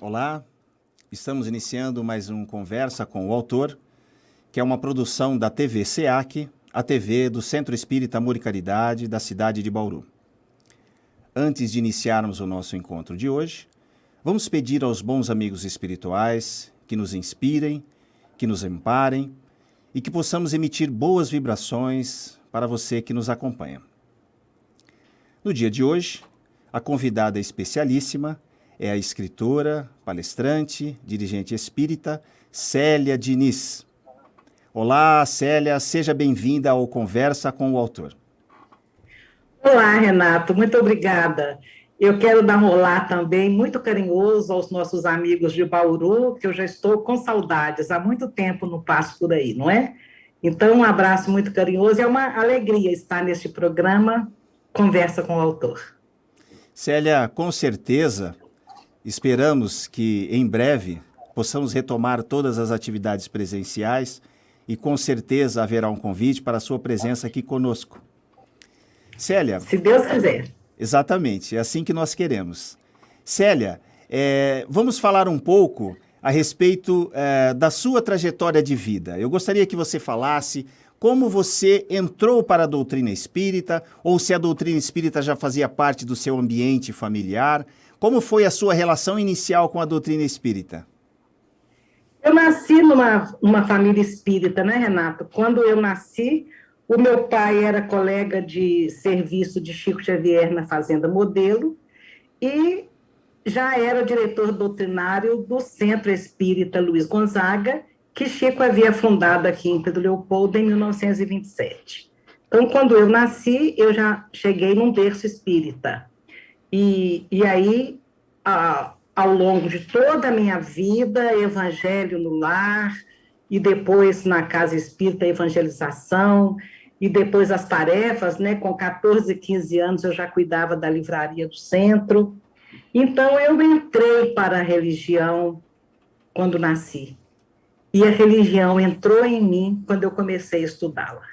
Olá, estamos iniciando mais um Conversa com o Autor, que é uma produção da TV SEAC, a TV do Centro Espírita Amor e Caridade da cidade de Bauru. Antes de iniciarmos o nosso encontro de hoje, vamos pedir aos bons amigos espirituais que nos inspirem, que nos amparem e que possamos emitir boas vibrações para você que nos acompanha. No dia de hoje, a convidada especialíssima é a escritora, palestrante, dirigente espírita, Célia Diniz. Olá, Célia, seja bem-vinda ao Conversa com o Autor. Olá, Renato, muito obrigada. Eu quero dar um olá também muito carinhoso aos nossos amigos de Bauru, que eu já estou com saudades, há muito tempo não passo por aí, não é? Então, um abraço muito carinhoso, é uma alegria estar neste programa Conversa com o Autor. Célia, com certeza, esperamos que em breve possamos retomar todas as atividades presenciais e com certeza haverá um convite para a sua presença aqui conosco. Célia... Se Deus quiser. Exatamente, é assim que nós queremos. Célia, vamos falar um pouco a respeito da sua trajetória de vida. Eu gostaria que você falasse como você entrou para a doutrina espírita, ou se a doutrina espírita já fazia parte do seu ambiente familiar. Como foi a sua relação inicial com a doutrina espírita? Eu nasci numa família espírita, né, Renato? Quando eu nasci, o meu pai era colega de serviço de Chico Xavier na Fazenda Modelo e já era diretor doutrinário do Centro Espírita Luiz Gonzaga, que Chico havia fundado aqui em Pedro Leopoldo em 1927. Então, quando eu nasci, eu já cheguei num berço espírita. E aí, ao longo de toda a minha vida, evangelho no lar, e depois na casa espírita, evangelização, e depois as tarefas, né? Com 14, 15 anos, eu já cuidava da livraria do centro. Então, eu entrei para a religião quando nasci. E a religião entrou em mim quando eu comecei a estudá-la.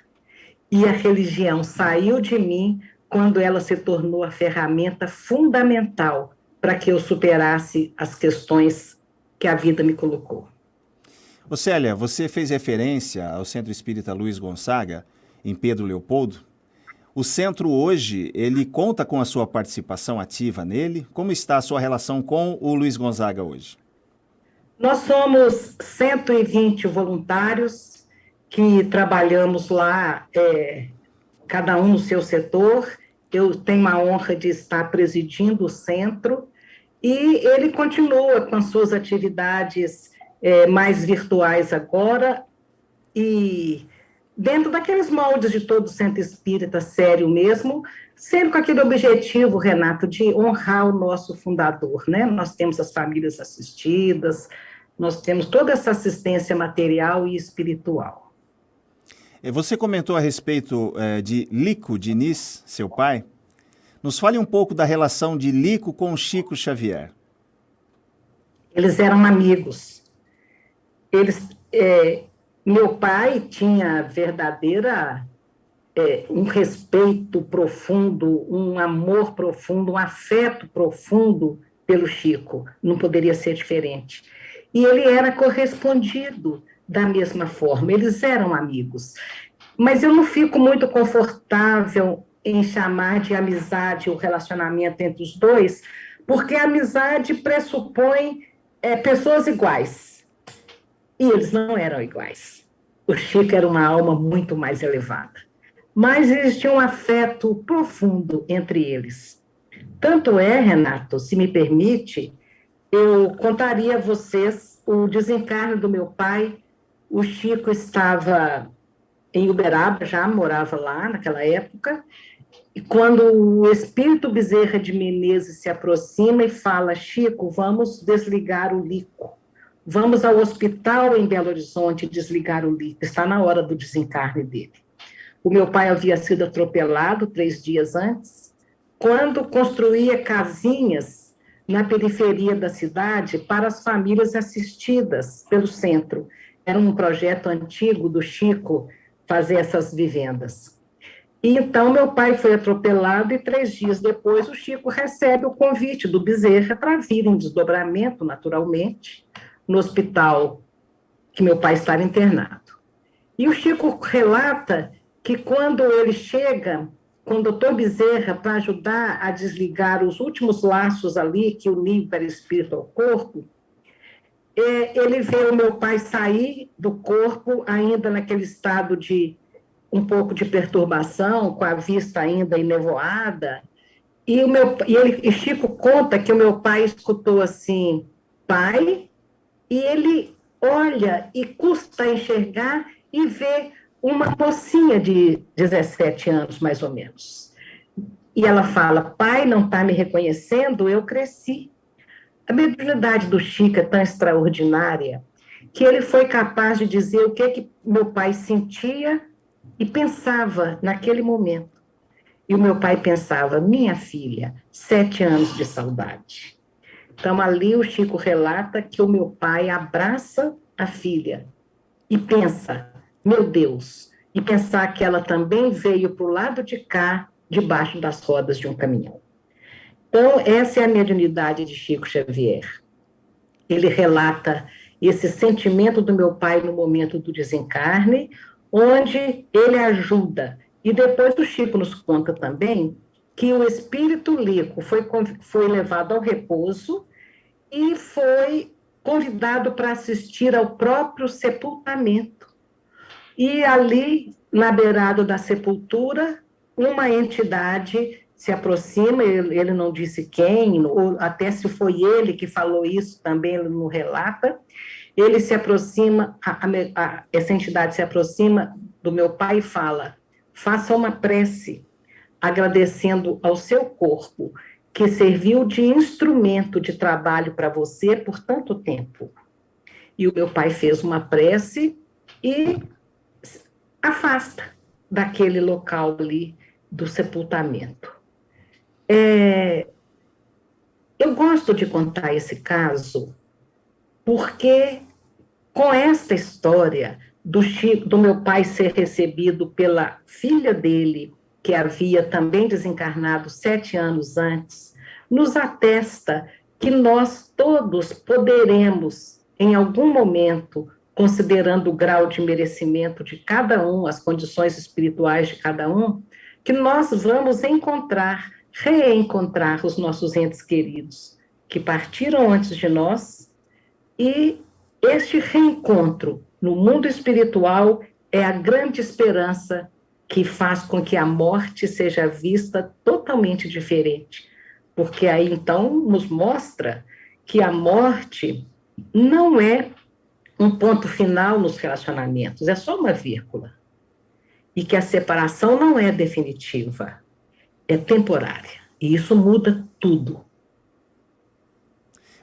E a religião saiu de mim quando ela se tornou a ferramenta fundamental para que eu superasse as questões que a vida me colocou. Ô Célia, você fez referência ao Centro Espírita Luiz Gonzaga, em Pedro Leopoldo. O centro hoje, ele conta com a sua participação ativa nele? Como está a sua relação com o Luiz Gonzaga hoje? Nós somos 120 voluntários que trabalhamos lá, cada um no seu setor. Eu tenho a honra de estar presidindo o centro e ele continua com as suas atividades mais virtuais agora e dentro daqueles moldes de todo centro espírita sério mesmo, sempre com aquele objetivo, Renato, de honrar o nosso fundador, né? Nós temos as famílias assistidas, nós temos toda essa assistência material e espiritual. Você comentou a respeito de Lico Diniz, seu pai. Nos fale um pouco da relação de Lico com Chico Xavier. Eles eram amigos. Meu pai tinha um respeito profundo, um amor profundo, um afeto profundo pelo Chico. Não poderia ser diferente. E ele era correspondido da mesma forma, eles eram amigos. Mas eu não fico muito confortável em chamar de amizade o relacionamento entre os dois, porque a amizade pressupõe pessoas iguais. E eles não eram iguais. O Chico era uma alma muito mais elevada. Mas existia um afeto profundo entre eles. Tanto é, Renato, se me permite, eu contaria a vocês o desencarne do meu pai. O Chico estava em Uberaba, já morava lá naquela época, e quando o espírito Bezerra de Menezes se aproxima e fala: Chico, vamos desligar o Lico, vamos ao hospital em Belo Horizonte desligar o Lico, está na hora do desencarne dele. O meu pai havia sido atropelado 3 dias antes, quando construía casinhas na periferia da cidade para as famílias assistidas pelo centro. Era um projeto antigo do Chico fazer essas vivendas. E então meu pai foi atropelado e 3 dias depois o Chico recebe o convite do Bezerra para vir em desdobramento, naturalmente, no hospital que meu pai estava internado. E o Chico relata que quando ele chega com o doutor Bezerra para ajudar a desligar os últimos laços ali que uniam o perispírito ao corpo, ele vê o meu pai sair do corpo ainda naquele estado de um pouco de perturbação, com a vista ainda enevoada, e Chico conta que o meu pai escutou assim, pai, e ele olha e custa enxergar e vê uma mocinha de 17 anos, mais ou menos. E ela fala, pai, não está me reconhecendo? Eu cresci. A mediunidade do Chico é tão extraordinária que ele foi capaz de dizer o que meu pai sentia e pensava naquele momento. E o meu pai pensava, minha filha, 7 anos de saudade. Então, ali o Chico relata que o meu pai abraça a filha e pensa, meu Deus, e pensar que ela também veio para o lado de cá, debaixo das rodas de um caminhão. Então, essa é a mediunidade de Chico Xavier. Ele relata esse sentimento do meu pai no momento do desencarne, onde ele ajuda. E depois o Chico nos conta também que o espírito Lico foi levado ao repouso e foi convidado para assistir ao próprio sepultamento. E ali, na beirada da sepultura, uma entidade se aproxima, ele não disse quem, ou até se foi ele que falou isso, também ele não relata, ele se aproxima, essa entidade se aproxima do meu pai e fala, faça uma prece, agradecendo ao seu corpo, que serviu de instrumento de trabalho para você por tanto tempo. E o meu pai fez uma prece e afasta daquele local ali do sepultamento. Eu gosto de contar esse caso porque com esta história do meu pai ser recebido pela filha dele, que havia também desencarnado 7 anos antes, nos atesta que nós todos poderemos, em algum momento, considerando o grau de merecimento de cada um, as condições espirituais de cada um, que nós vamos reencontrar os nossos entes queridos, que partiram antes de nós, e este reencontro no mundo espiritual é a grande esperança que faz com que a morte seja vista totalmente diferente, porque aí então nos mostra que a morte não é um ponto final nos relacionamentos, é só uma vírgula, e que a separação não é definitiva, é temporária, e isso muda tudo.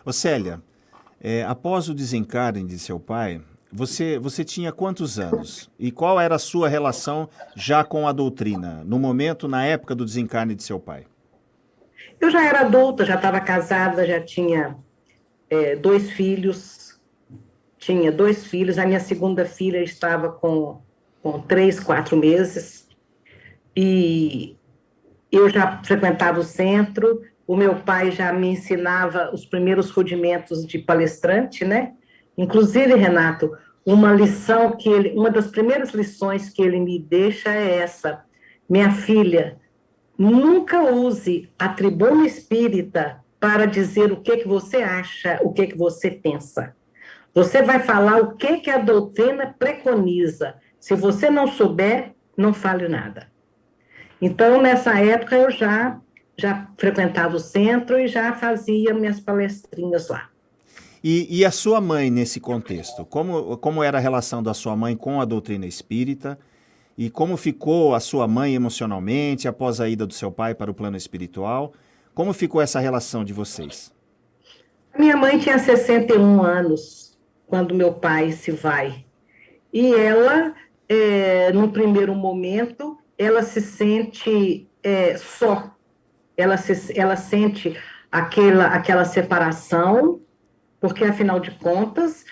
Ô Célia, após o desencarne de seu pai, você tinha quantos anos? E qual era a sua relação já com a doutrina, na época do desencarne de seu pai? Eu já era adulta, já estava casada, já tinha 2 filhos, a minha segunda filha estava com 3, 4 meses, e eu já frequentava o centro, o meu pai já me ensinava os primeiros rudimentos de palestrante, né? Inclusive, Renato, uma das primeiras lições que ele me deixa é essa: minha filha, nunca use a tribuna espírita para dizer o que você acha, o que você pensa. Você vai falar o que a doutrina preconiza. Se você não souber, não fale nada. Então, nessa época, eu já frequentava o centro e já fazia minhas palestrinhas lá. E a sua mãe nesse contexto? Como era a relação da sua mãe com a doutrina espírita? E como ficou a sua mãe emocionalmente após a ida do seu pai para o plano espiritual? Como ficou essa relação de vocês? Minha mãe tinha 61 anos quando meu pai se vai. E ela, no primeiro momento, ela se sente só. Ela sente aquela separação, porque, afinal de contas,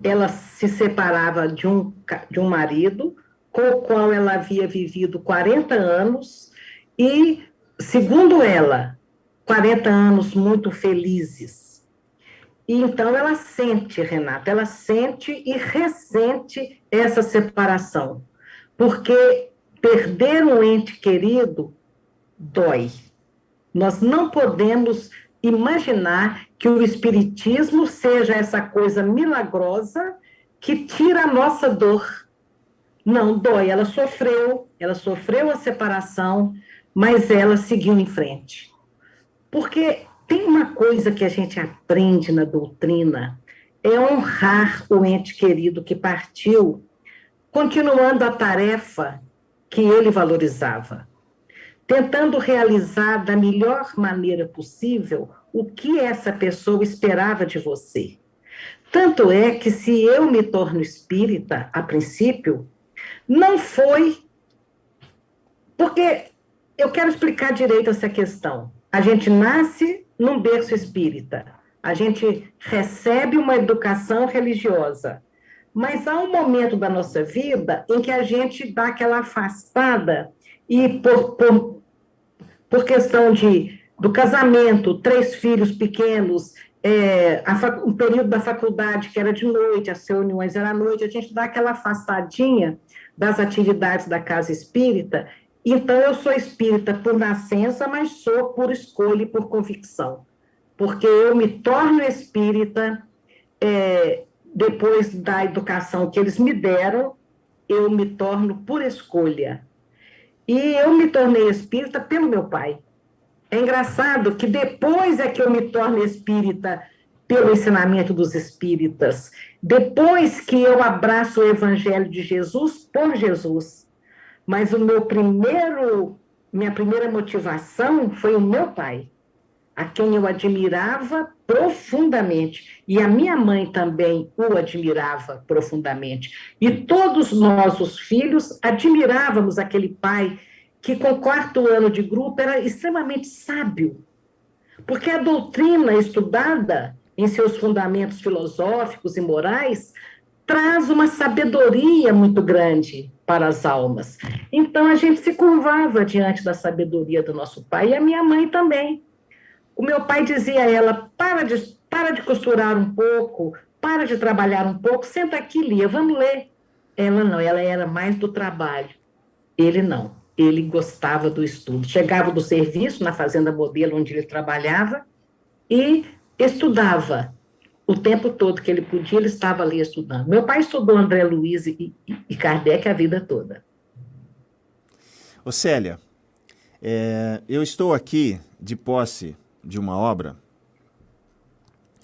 ela se separava de um marido, com o qual ela havia vivido 40 anos e, segundo ela, 40 anos muito felizes. E então ela sente, Renata, ela sente e ressente essa separação, porque perder um ente querido dói. Nós não podemos imaginar que o espiritismo seja essa coisa milagrosa que tira a nossa dor. Não, dói. Ela sofreu a separação, mas ela seguiu em frente. Porque tem uma coisa que a gente aprende na doutrina, é honrar o ente querido que partiu, continuando a tarefa que ele valorizava, tentando realizar da melhor maneira possível o que essa pessoa esperava de você. Tanto é que, se eu me torno espírita, a princípio, não foi... Porque eu quero explicar direito essa questão. A gente nasce num berço espírita, a gente recebe uma educação religiosa, mas há um momento da nossa vida em que a gente dá aquela afastada e por questão do casamento, 3 filhos pequenos, o período da faculdade que era de noite, as reuniões eram à noite, a gente dá aquela afastadinha das atividades da casa espírita. Então, eu sou espírita por nascença, mas sou por escolha e por convicção, porque eu me torno espírita depois da educação que eles me deram, eu me torno por escolha. E eu me tornei espírita pelo meu pai. É engraçado que depois é que eu me torno espírita pelo ensinamento dos espíritas, depois que eu abraço o evangelho de Jesus por Jesus. Mas minha primeira motivação foi o meu pai, a quem eu admirava profundamente. E a minha mãe também o admirava profundamente. E todos nós, os filhos, admirávamos aquele pai que, com o 4º ano de grupo, era extremamente sábio. Porque a doutrina estudada em seus fundamentos filosóficos e morais traz uma sabedoria muito grande para as almas. Então, a gente se curvava diante da sabedoria do nosso pai, e a minha mãe também. O meu pai dizia a ela: para de costurar um pouco, para de trabalhar um pouco, senta aqui, Lia, vamos ler. Ela não, ela era mais do trabalho. Ele não, ele gostava do estudo. Chegava do serviço, na fazenda modelo onde ele trabalhava, e estudava. O tempo todo que ele podia, ele estava ali estudando. Meu pai estudou André Luiz e Kardec a vida toda. Ô Célia, eu estou aqui de posse de uma obra,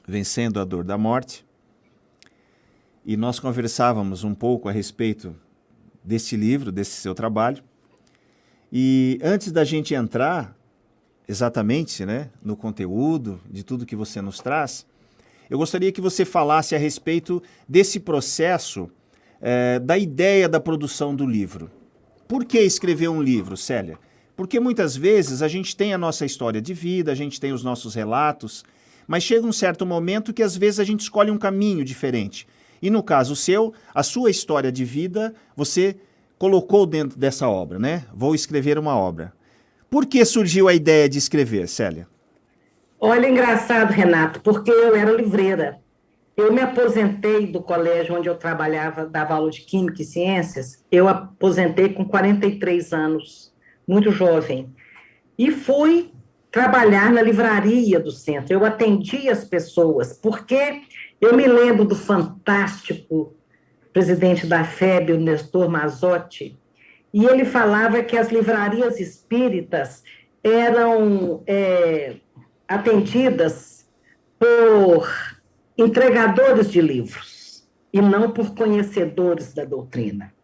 Vencendo a Dor da Morte, e nós conversávamos um pouco a respeito deste livro, desse seu trabalho, e antes da gente entrar exatamente, né, no conteúdo de tudo que você nos traz, eu gostaria que você falasse a respeito desse processo, da ideia da produção do livro. Por que escrever um livro, Célia? Porque muitas vezes a gente tem a nossa história de vida, a gente tem os nossos relatos, mas chega um certo momento que às vezes a gente escolhe um caminho diferente. E no caso seu, a sua história de vida, você colocou dentro dessa obra, né? Vou escrever uma obra. Por que surgiu a ideia de escrever, Célia? Olha, engraçado, Renato, porque eu era livreira. Eu me aposentei do colégio onde eu trabalhava, dava aula de Química e Ciências, eu aposentei com 43 anos, muito jovem, e fui trabalhar na livraria do centro. Eu atendia as pessoas, porque eu me lembro do fantástico presidente da FEB, o Nestor Mazotti, e ele falava que as livrarias espíritas eram atendidas por entregadores de livros e não por conhecedores da doutrina.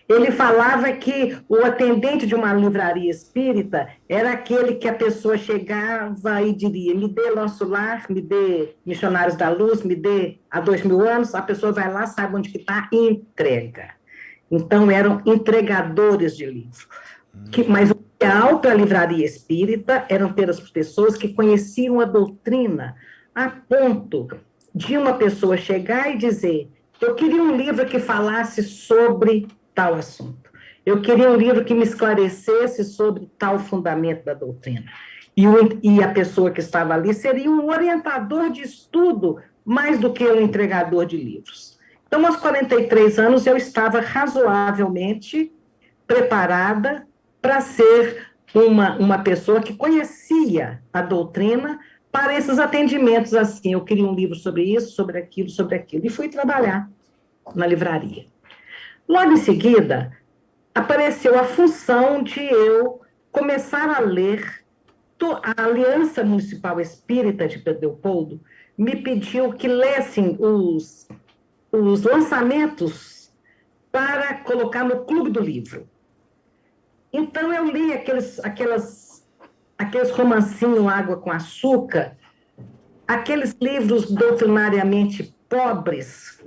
Ele falava que o atendente de uma livraria espírita era aquele que a pessoa chegava e diria: me dê Nosso Lar, me dê Missionários da Luz, me dê há 2000 anos, a pessoa vai lá, sabe onde que está e entrega. Então, eram entregadores de livro. Mas o ideal para a livraria espírita eram ter as pessoas que conheciam a doutrina, a ponto de uma pessoa chegar e dizer: eu queria um livro que falasse sobre tal assunto. Eu queria um livro que me esclarecesse sobre tal fundamento da doutrina. E a pessoa que estava ali seria um orientador de estudo, mais do que um entregador de livros. Então, aos 43 anos, eu estava razoavelmente preparada para ser uma pessoa que conhecia a doutrina para esses atendimentos assim. Eu queria um livro sobre isso, sobre aquilo, e fui trabalhar na livraria. Logo em seguida, apareceu a função de eu começar a ler. A Aliança Municipal Espírita de Pedro Leopoldo me pediu que lessem os lançamentos para colocar no Clube do Livro. Então, eu li aqueles romancinhos Água com Açúcar, aqueles livros doutrinariamente pobres.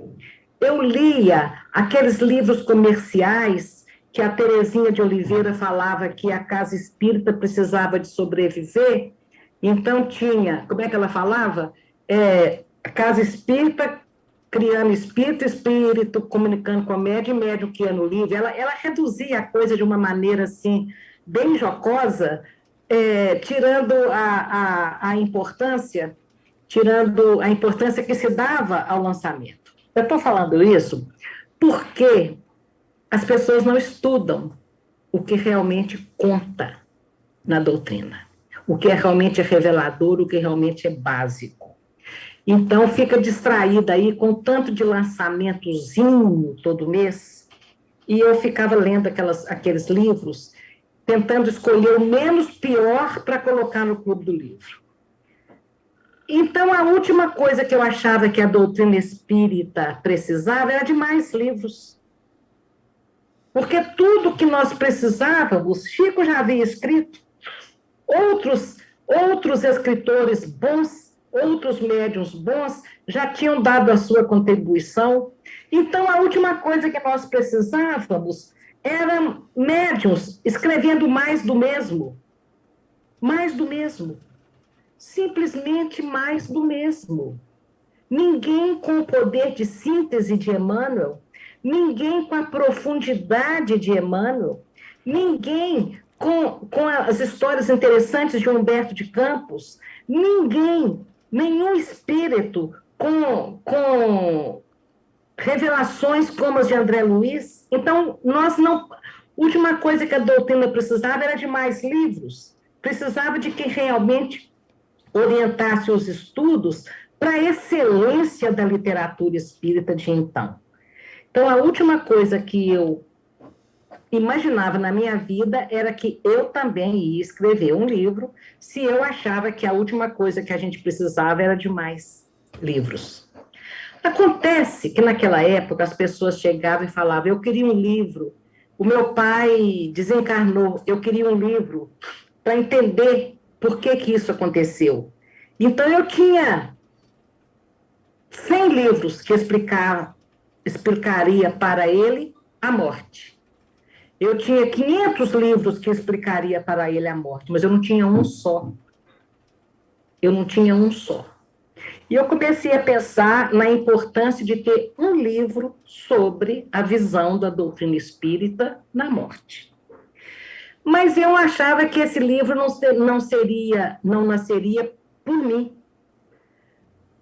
Eu lia aqueles livros comerciais que a Terezinha de Oliveira falava que a casa espírita precisava de sobreviver. Então, tinha, como é que ela falava? A casa espírita criando espírito comunicando com a médium que ia no livro. Ela reduzia a coisa de uma maneira assim, bem jocosa, tirando a importância que se dava ao lançamento. Eu estou falando isso porque as pessoas não estudam o que realmente conta na doutrina, o que realmente é revelador, o que realmente é básico. Então, fica distraída aí com tanto de lançamentozinho todo mês, e eu ficava lendo aqueles livros, tentando escolher o menos pior para colocar no Clube do Livro. Então, a última coisa que eu achava que a doutrina espírita precisava era de mais livros. Porque tudo que nós precisávamos, Chico já havia escrito, outros escritores bons, outros médiuns bons já tinham dado a sua contribuição. Então, a última coisa que nós precisávamos eram médiuns escrevendo mais do mesmo. Mais do mesmo. Simplesmente mais do mesmo. Ninguém com o poder de síntese de Emmanuel, ninguém com a profundidade de Emmanuel, ninguém com as histórias interessantes de Humberto de Campos, nenhum espírito com revelações como as de André Luiz. Então, a última coisa que a doutrina precisava era de mais livros, precisava de quem realmente orientasse os estudos para a excelência da literatura espírita de então. Então, a última coisa que eu imaginava na minha vida era que eu também ia escrever um livro se eu achava que a última coisa que a gente precisava era de mais livros. Acontece que naquela época as pessoas chegavam e falavam, eu queria um livro, o meu pai desencarnou, eu queria um livro para entender por que isso aconteceu. Então, eu tinha 100 livros que explicaria para ele a morte. Eu tinha 500 livros que explicaria para ele a morte, mas eu não tinha um só. E eu comecei a pensar na importância de ter um livro sobre a visão da doutrina espírita na morte. Mas eu achava que esse livro não nasceria por mim.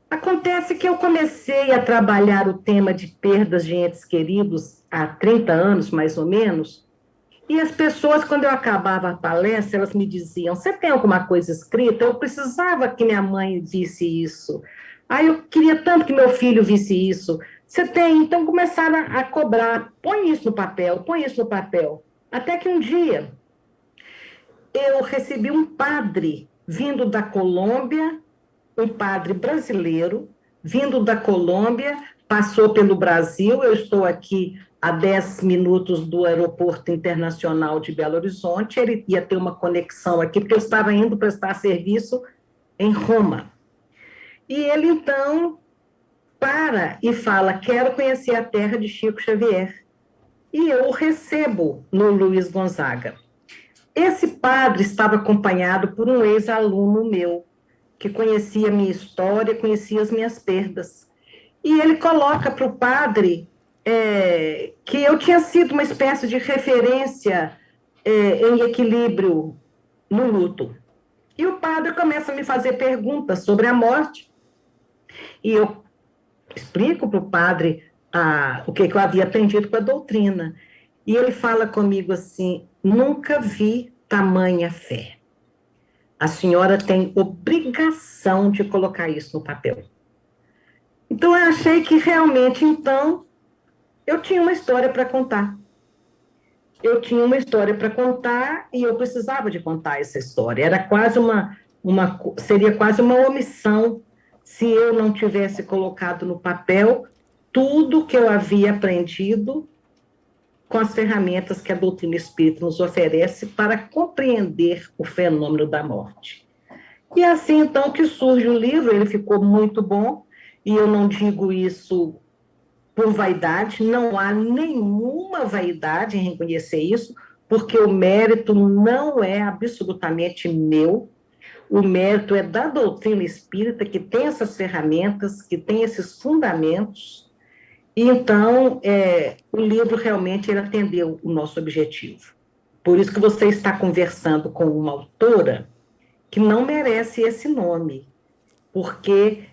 Acontece que eu comecei a trabalhar o tema de perdas de entes queridos há 30 anos, mais ou menos, e as pessoas, quando eu acabava a palestra, elas me diziam, você tem alguma coisa escrita? Eu precisava que minha mãe visse isso. Eu queria tanto que meu filho visse isso. Você tem? Então começaram a cobrar, põe isso no papel. Até que um dia eu recebi um padre vindo da Colômbia, um padre brasileiro, vindo da Colômbia, passou pelo Brasil, eu estou aqui a 10 minutos do aeroporto internacional de Belo Horizonte, ele ia ter uma conexão aqui, porque eu estava indo prestar serviço em Roma. E ele, então, para e fala, quero conhecer a terra de Chico Xavier. E eu o recebo no Luiz Gonzaga. Esse padre estava acompanhado por um ex-aluno meu, que conhecia a minha história, conhecia as minhas perdas. E ele coloca para o padre que eu tinha sido uma espécie de referência em equilíbrio no luto. E o padre começa a me fazer perguntas sobre a morte, e eu explico para o padre o que eu havia aprendido com a doutrina. E ele fala comigo assim: nunca vi tamanha fé. A senhora tem obrigação de colocar isso no papel. Então, eu achei que realmente, então, eu tinha uma história para contar. Eu tinha uma história para contar e eu precisava de contar essa história. Era quase seria quase uma omissão se eu não tivesse colocado no papel tudo que eu havia aprendido com as ferramentas que a doutrina espírita nos oferece para compreender o fenômeno da morte. E assim, então, que surge o livro. Ele ficou muito bom, e eu não digo isso por vaidade, não há nenhuma vaidade em reconhecer isso, porque o mérito não é absolutamente meu, o mérito é da doutrina espírita, que tem essas ferramentas, que tem esses fundamentos, e então o livro realmente ele atendeu o nosso objetivo. Por isso que você está conversando com uma autora que não merece esse nome, porque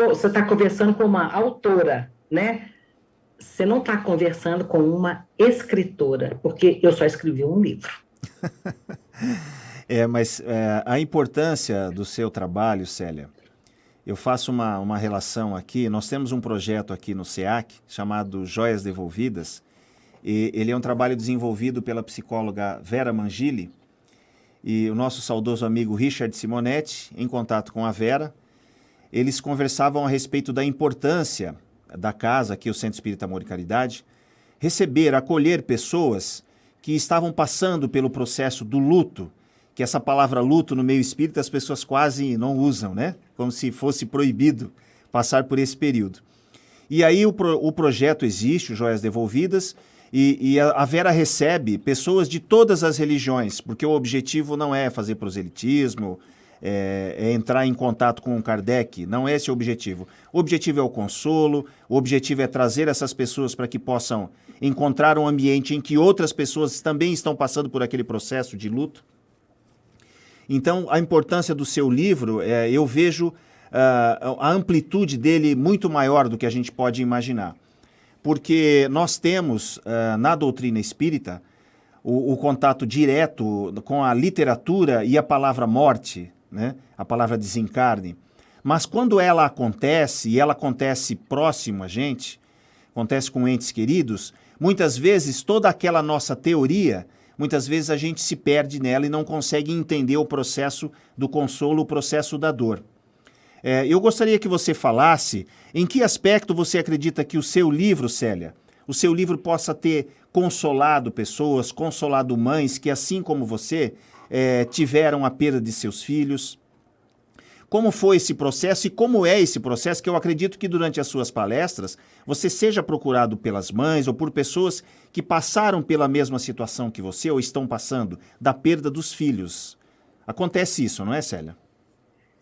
você está conversando com uma autora, né? Você não está conversando com uma escritora, porque eu só escrevi um livro. Mas a importância do seu trabalho, Célia, eu faço uma relação aqui. Nós temos um projeto aqui no SEAC chamado Joias Devolvidas, e ele é um trabalho desenvolvido pela psicóloga Vera Mangili e o nosso saudoso amigo Richard Simonetti, em contato com a Vera. Eles conversavam a respeito da importância da casa, aqui o Centro Espírita Amor e Caridade, receber, acolher pessoas que estavam passando pelo processo do luto, que essa palavra luto no meio espírita as pessoas quase não usam, né? Como se fosse proibido passar por esse período. E aí o projeto existe, o Joias Devolvidas, e a Vera recebe pessoas de todas as religiões, porque o objetivo não é fazer proselitismo, é entrar em contato com o Kardec, não é esse o objetivo. O objetivo é o consolo, o objetivo é trazer essas pessoas para que possam encontrar um ambiente em que outras pessoas também estão passando por aquele processo de luto. Então, a importância do seu livro, eu vejo a amplitude dele muito maior do que a gente pode imaginar. Porque nós temos, na doutrina espírita, o contato direto com a literatura e a palavra morte, né? A palavra desencarne. Mas quando ela acontece, e ela acontece próximo a gente, acontece com entes queridos, muitas vezes toda aquela nossa teoria, muitas vezes a gente se perde nela e não consegue entender o processo do consolo, o processo da dor. Eu gostaria que você falasse em que aspecto você acredita que o seu livro, Célia, o seu livro possa ter consolado pessoas, consolado mães que, assim como você, tiveram a perda de seus filhos. Como foi esse processo e como é esse processo, que eu acredito que durante as suas palestras você seja procurado pelas mães ou por pessoas que passaram pela mesma situação que você ou estão passando, da perda dos filhos. Acontece isso, não é, Célia?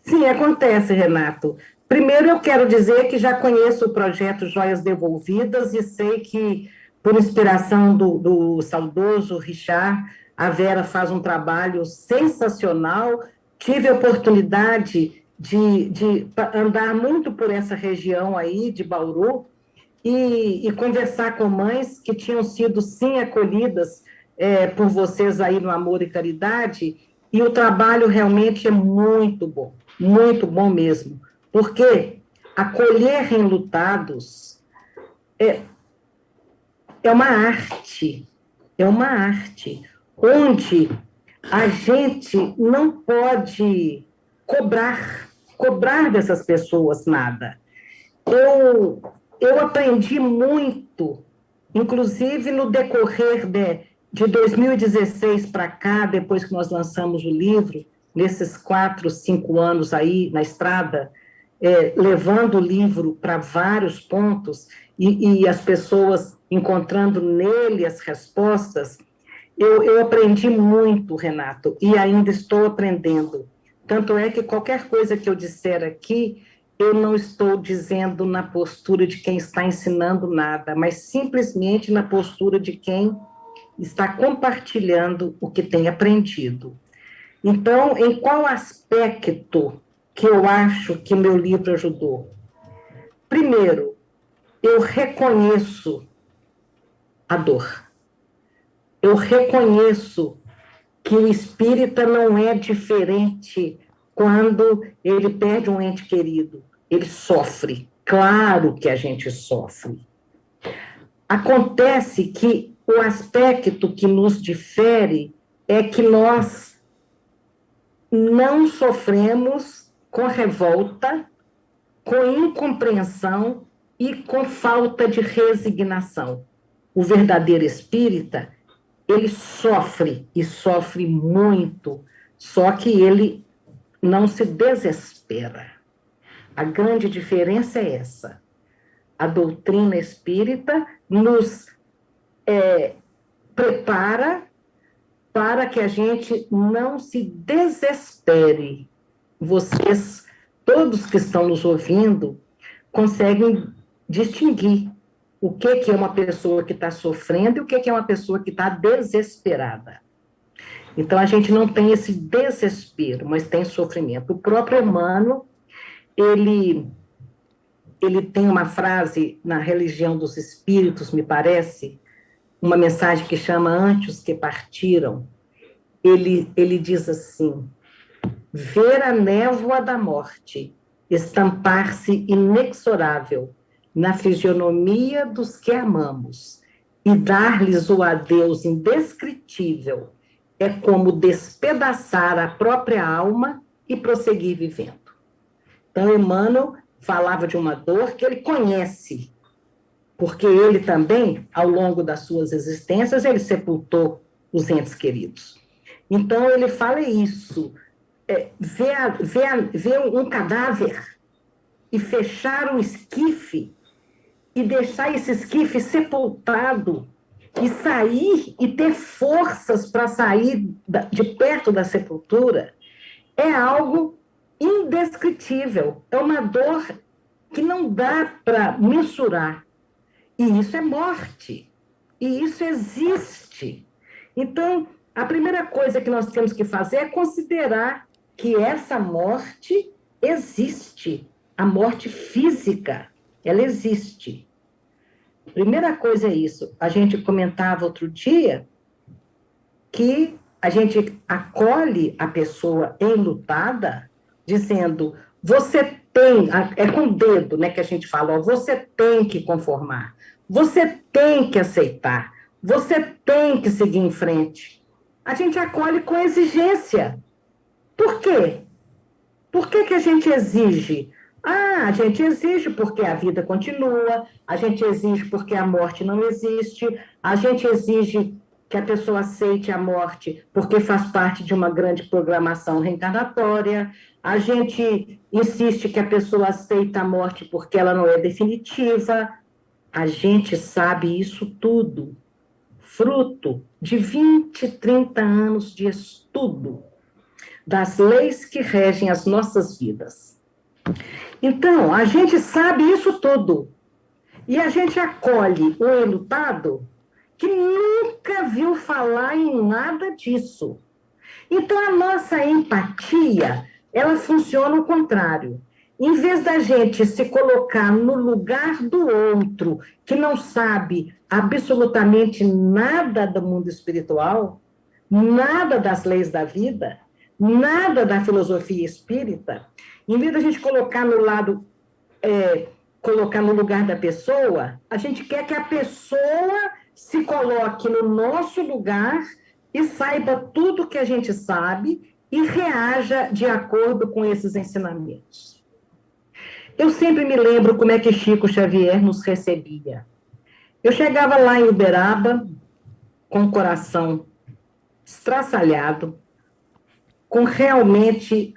Sim, acontece, Renato. Primeiro, eu quero dizer que já conheço o projeto Joias Devolvidas e sei que, por inspiração do saudoso Richard, a Vera faz um trabalho sensacional. Tive a oportunidade de andar muito por essa região aí de Bauru e conversar com mães que tinham sido, sim, acolhidas por vocês aí no Amor e Caridade, e o trabalho realmente é muito bom mesmo, porque acolher enlutados é uma arte, onde a gente não pode cobrar dessas pessoas nada. Eu aprendi muito, inclusive no decorrer de 2016 para cá, depois que nós lançamos o livro, nesses 4, 5 anos aí na estrada, levando o livro para vários pontos e as pessoas encontrando nele as respostas. Eu aprendi muito, Renato, e ainda estou aprendendo. Tanto é que qualquer coisa que eu disser aqui, eu não estou dizendo na postura de quem está ensinando nada, mas simplesmente na postura de quem está compartilhando o que tem aprendido. Então, em qual aspecto que eu acho que meu livro ajudou? Primeiro, eu reconheço a dor. Eu reconheço que o espírita não é diferente quando ele perde um ente querido. Ele sofre. Claro que a gente sofre. Acontece que o aspecto que nos difere é que nós não sofremos com revolta, com incompreensão e com falta de resignação. O verdadeiro espírita, ele sofre, e sofre muito, só que ele não se desespera. A grande diferença é essa. A doutrina espírita nos prepara para que a gente não se desespere. Vocês, todos que estão nos ouvindo, conseguem distinguir o que é uma pessoa que está sofrendo e o que é uma pessoa que está desesperada. Então, a gente não tem esse desespero, mas tem sofrimento. O próprio Emmanuel, ele tem uma frase na Religião dos Espíritos, me parece, uma mensagem que chama Antes que Partiram. Ele diz assim: ver a névoa da morte estampar-se inexorável na fisionomia dos que amamos e dar-lhes o adeus indescritível é como despedaçar a própria alma e prosseguir vivendo. Então, Emmanuel falava de uma dor que ele conhece, porque ele também, ao longo das suas existências, ele sepultou os entes queridos. Então, ele fala isso, ver um cadáver e fechar um esquife e deixar esse esquife sepultado e sair e ter forças para sair de perto da sepultura é algo indescritível, é uma dor que não dá para mensurar. E isso é morte, e isso existe. Então, a primeira coisa que nós temos que fazer é considerar que essa morte existe, a morte física, ela existe. Primeira coisa é isso. A gente comentava outro dia que a gente acolhe a pessoa enlutada dizendo, você tem, é com o dedo, né, que a gente fala, ó, você tem que conformar, você tem que aceitar, você tem que seguir em frente. A gente acolhe com exigência. Por quê? Por que a gente exige? A gente exige porque a vida continua, a gente exige porque a morte não existe, a gente exige que a pessoa aceite a morte porque faz parte de uma grande programação reencarnatória, a gente insiste que a pessoa aceita a morte porque ela não é definitiva. A gente sabe isso tudo, fruto de 20, 30 anos de estudo das leis que regem as nossas vidas. Então, a gente sabe isso tudo. E a gente acolhe o enlutado que nunca viu falar em nada disso. Então, a nossa empatia, ela funciona ao contrário. Em vez da gente se colocar no lugar do outro, que não sabe absolutamente nada do mundo espiritual, nada das leis da vida, nada da filosofia espírita, em vez da gente colocar no lado, colocar no lugar da pessoa, a gente quer que a pessoa se coloque no nosso lugar e saiba tudo que a gente sabe e reaja de acordo com esses ensinamentos. Eu sempre me lembro como é que Chico Xavier nos recebia. Eu chegava lá em Uberaba com o coração estraçalhado, com realmente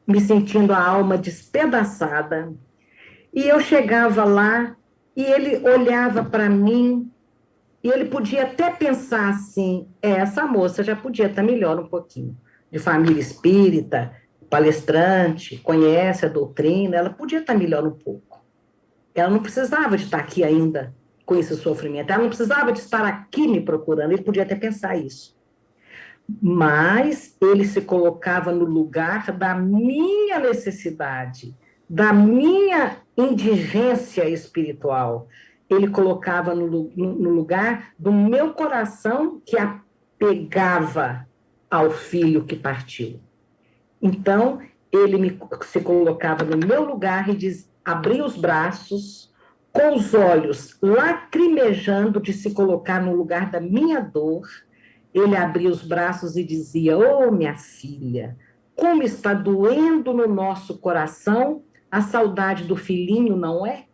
me sentindo a alma despedaçada, e eu chegava lá e ele olhava para mim e ele podia até pensar assim, essa moça já podia estar melhor um pouquinho, de família espírita, palestrante, conhece a doutrina, ela podia estar melhor um pouco. Ela não precisava de estar aqui ainda com esse sofrimento, ela não precisava de estar aqui me procurando, ele podia até pensar isso. Mas ele se colocava no lugar da minha necessidade, da minha indigência espiritual. Ele colocava no lugar do meu coração que apegava ao filho que partiu. Então, ele se colocava no meu lugar e abria os braços, com os olhos lacrimejando de se colocar no lugar da minha dor. Ele abria os braços e dizia: "Oh, minha filha, como está doendo no nosso coração a saudade do filhinho, não é?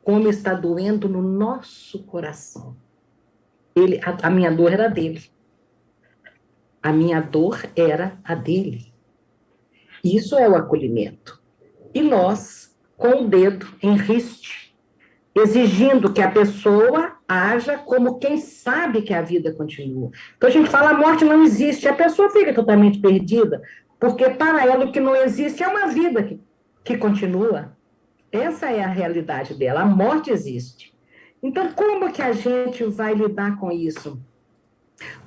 Como está doendo no nosso coração." A minha dor era dele. A minha dor era a dele. Isso é o acolhimento. E nós, com o dedo em riste, exigindo que a pessoa haja como quem sabe que a vida continua. Então a gente fala: a morte não existe, a pessoa fica totalmente perdida, porque para ela o que não existe é uma vida que continua. Essa é a realidade dela, a morte existe. Então, como que a gente vai lidar com isso?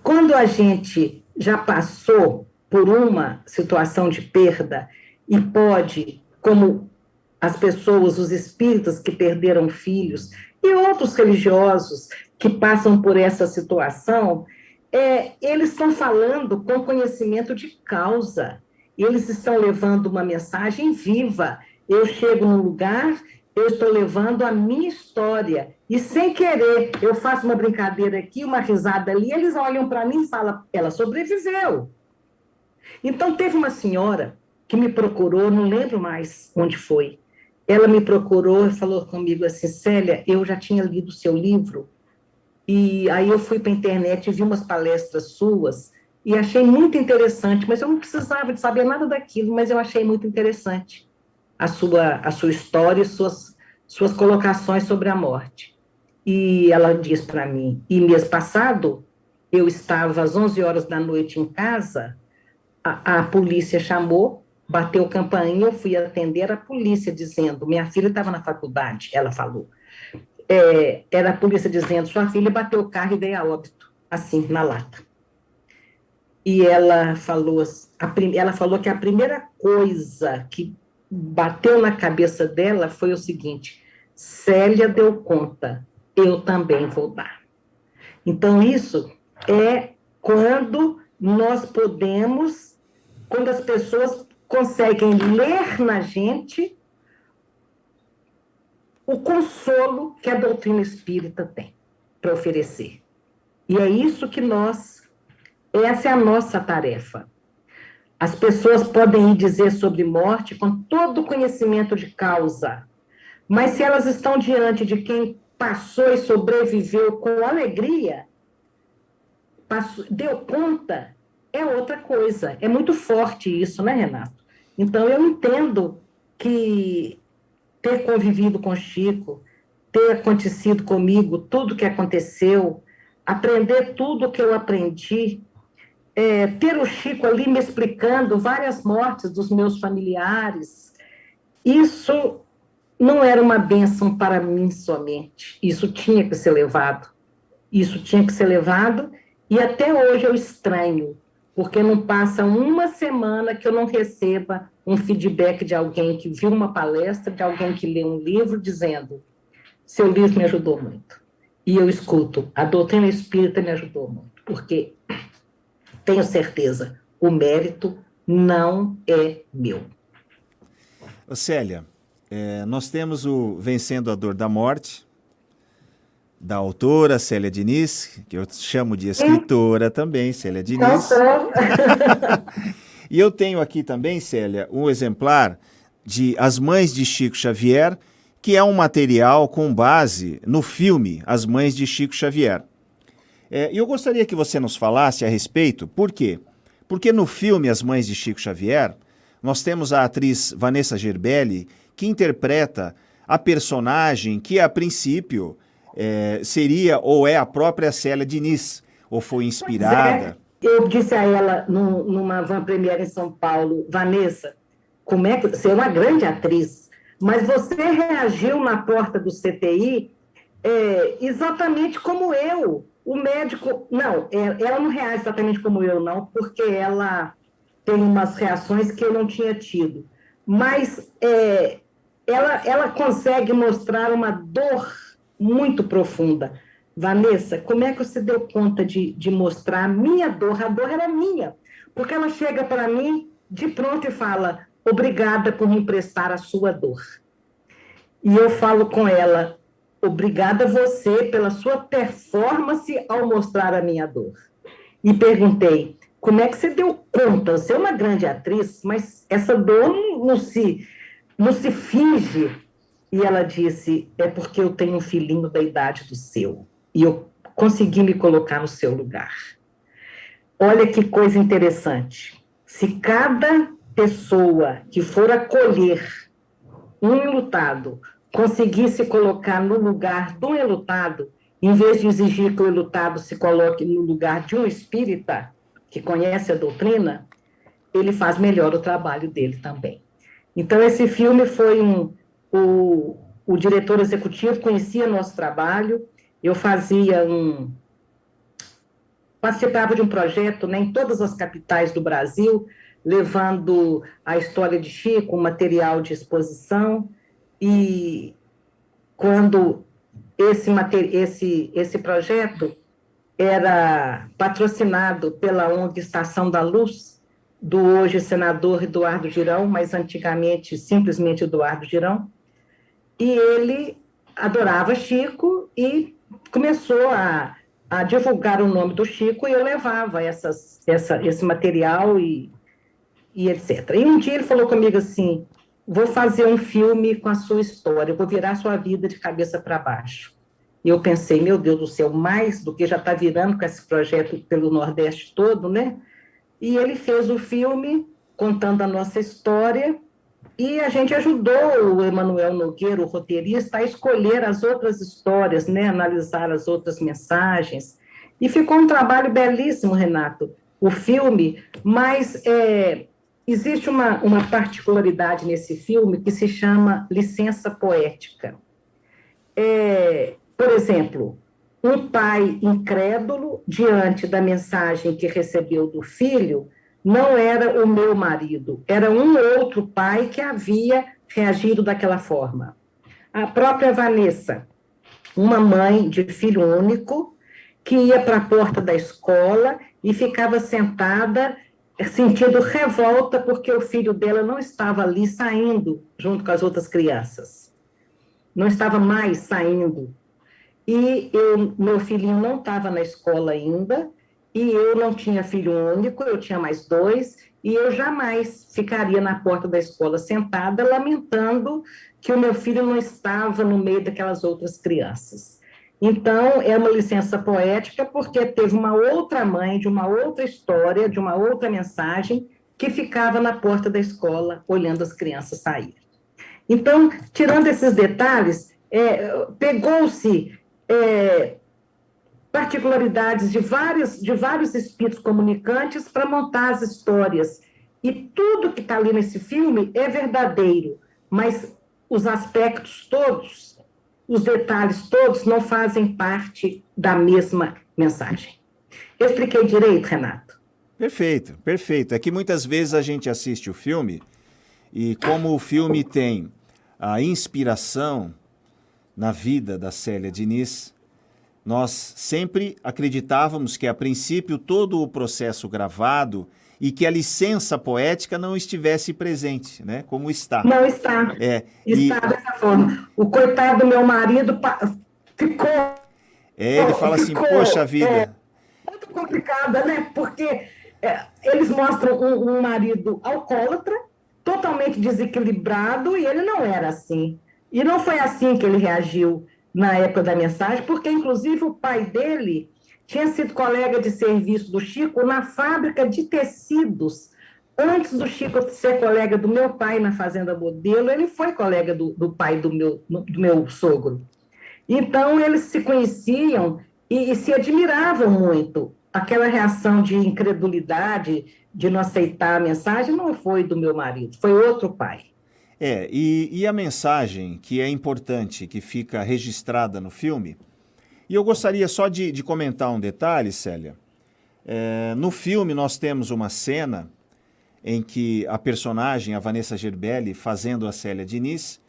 Quando a gente já passou por uma situação de perda e pode, como as pessoas, os espíritos que perderam filhos e outros religiosos que passam por essa situação, eles estão falando com conhecimento de causa, eles estão levando uma mensagem viva. Eu chego num lugar, eu estou levando a minha história, e sem querer, eu faço uma brincadeira aqui, uma risada ali, eles olham para mim e falam: ela sobreviveu. Então, teve uma senhora que me procurou, não lembro mais onde foi. Ela me procurou e falou comigo assim: Célia, eu já tinha lido o seu livro, e aí eu fui para a internet e vi umas palestras suas, e achei muito interessante, mas eu não precisava de saber nada daquilo, mas eu achei muito interessante a sua história e suas colocações sobre a morte. E ela disse para mim: e mês passado, eu estava às 11 horas da noite em casa, a polícia chamou, bateu campainha, eu fui atender a polícia dizendo: minha filha estava na faculdade, ela falou. Era a polícia dizendo: sua filha bateu o carro e veio a óbito, assim, na lata. E ela falou que a primeira coisa que bateu na cabeça dela foi o seguinte: Célia deu conta, eu também vou dar. Então, isso é quando nós podemos, quando as pessoas conseguem ler na gente o consolo que a doutrina espírita tem para oferecer. E é isso que essa é a nossa tarefa. As pessoas podem ir dizer sobre morte com todo o conhecimento de causa, mas se elas estão diante de quem passou e sobreviveu com alegria, deu conta, é outra coisa. É muito forte isso, né, Renato? Então, eu entendo que ter convivido com Chico, ter acontecido comigo tudo que aconteceu, aprender tudo o que eu aprendi, ter o Chico ali me explicando várias mortes dos meus familiares, isso não era uma bênção para mim somente, isso tinha que ser levado. E até hoje eu estranho, porque não passa uma semana que eu não receba um feedback de alguém que viu uma palestra, de alguém que lê um livro, dizendo: seu livro me ajudou muito. E eu escuto: a doutrina espírita me ajudou muito, porque tenho certeza, o mérito não é meu. Ô Célia, nós temos o Vencendo a Dor da Morte, da autora Célia Diniz, que eu chamo de escritora também, Célia Diniz. E eu tenho aqui também, Célia, um exemplar de As Mães de Chico Xavier, que é um material com base no filme As Mães de Chico Xavier. E eu gostaria que você nos falasse a respeito, por quê? Porque no filme As Mães de Chico Xavier, nós temos a atriz Vanessa Gerbelli, que interpreta a personagem que, a princípio, seria ou é a própria Célia Diniz, ou foi inspirada. Eu disse a ela, numa van premiere em São Paulo, Vanessa, como é que você é uma grande atriz, mas você reagiu na porta do CTI exatamente como eu. O médico, não, ela não reage exatamente como eu, não, porque ela tem umas reações que eu não tinha tido. Mas ela consegue mostrar uma dor muito profunda. Vanessa, como é que você deu conta de mostrar a minha dor? A dor era minha. Porque ela chega para mim de pronto e fala, obrigada por me emprestar a sua dor. E eu falo com ela, obrigada a você pela sua performance ao mostrar a minha dor. E perguntei, como é que você deu conta? Você é uma grande atriz, mas essa dor não se finge. E ela disse, é porque eu tenho um filhinho da idade do seu. E eu consegui me colocar no seu lugar. Olha que coisa interessante. Se cada pessoa que for acolher um enlutado conseguisse colocar no lugar do enlutado, em vez de exigir que o enlutado se coloque no lugar de um espírita que conhece a doutrina, ele faz melhor o trabalho dele também. Então, esse filme foi o diretor executivo conhecia nosso trabalho, eu participava de um projeto, né, em todas as capitais do Brasil, levando a história de Chico, um material de exposição, e quando esse projeto era patrocinado pela ONG Estação da Luz, do hoje senador Eduardo Girão, mas antigamente simplesmente Eduardo Girão, e ele adorava Chico e começou a divulgar o nome do Chico, e eu levava esse material e etc. E um dia ele falou comigo assim, vou fazer um filme com a sua história, vou virar a sua vida de cabeça para baixo. E eu pensei, meu Deus do céu, mais do que já está virando com esse projeto pelo Nordeste todo, né? E ele fez o filme contando a nossa história, e a gente ajudou o Emanuel Nogueira, o roteirista, a escolher as outras histórias, né? Analisar as outras mensagens. E ficou um trabalho belíssimo, Renato, o filme, mas existe uma particularidade nesse filme que se chama licença poética. Por exemplo, um pai incrédulo, diante da mensagem que recebeu do filho, não era o meu marido, era um outro pai que havia reagido daquela forma. A própria Vanessa, uma mãe de filho único, que ia para a porta da escola e ficava sentada, sentindo revolta porque o filho dela não estava ali saindo junto com as outras crianças. Não estava mais saindo. E meu filhinho não estava na escola ainda, e eu não tinha filho único, eu tinha mais 2, e eu jamais ficaria na porta da escola sentada, lamentando que o meu filho não estava no meio daquelas outras crianças. Então, é uma licença poética, porque teve uma outra mãe, de uma outra história, de uma outra mensagem, que ficava na porta da escola, olhando as crianças saírem. Então, tirando esses detalhes, pegou-se particularidades de vários espíritos comunicantes para montar as histórias. E tudo que está ali nesse filme é verdadeiro, mas os aspectos todos, os detalhes todos, não fazem parte da mesma mensagem. Eu expliquei direito, Renato? Perfeito, perfeito. É que muitas vezes a gente assiste o filme e como o filme tem a inspiração na vida da Célia Diniz, nós sempre acreditávamos que, a princípio, todo o processo gravado e que a licença poética não estivesse presente, né? Como está. Não está. Está dessa forma. O coitado do meu marido ficou... ele fala assim, poxa vida... muito complicada, né? Porque eles mostram um marido alcoólatra, totalmente desequilibrado, e ele não era assim. E não foi assim que ele reagiu na época da mensagem, porque, inclusive, o pai dele tinha sido colega de serviço do Chico na fábrica de tecidos. Antes do Chico ser colega do meu pai na Fazenda Modelo, ele foi colega do pai do meu sogro. Então, eles se conheciam e se admiravam muito. aquela reação de incredulidade, de não aceitar a mensagem, não foi do meu marido, foi outro pai. E a mensagem que é importante, que fica registrada no filme, e eu gostaria só de comentar um detalhe, Célia. No filme nós temos uma cena em que a personagem, a Vanessa Gerbelli, fazendo a Célia Diniz,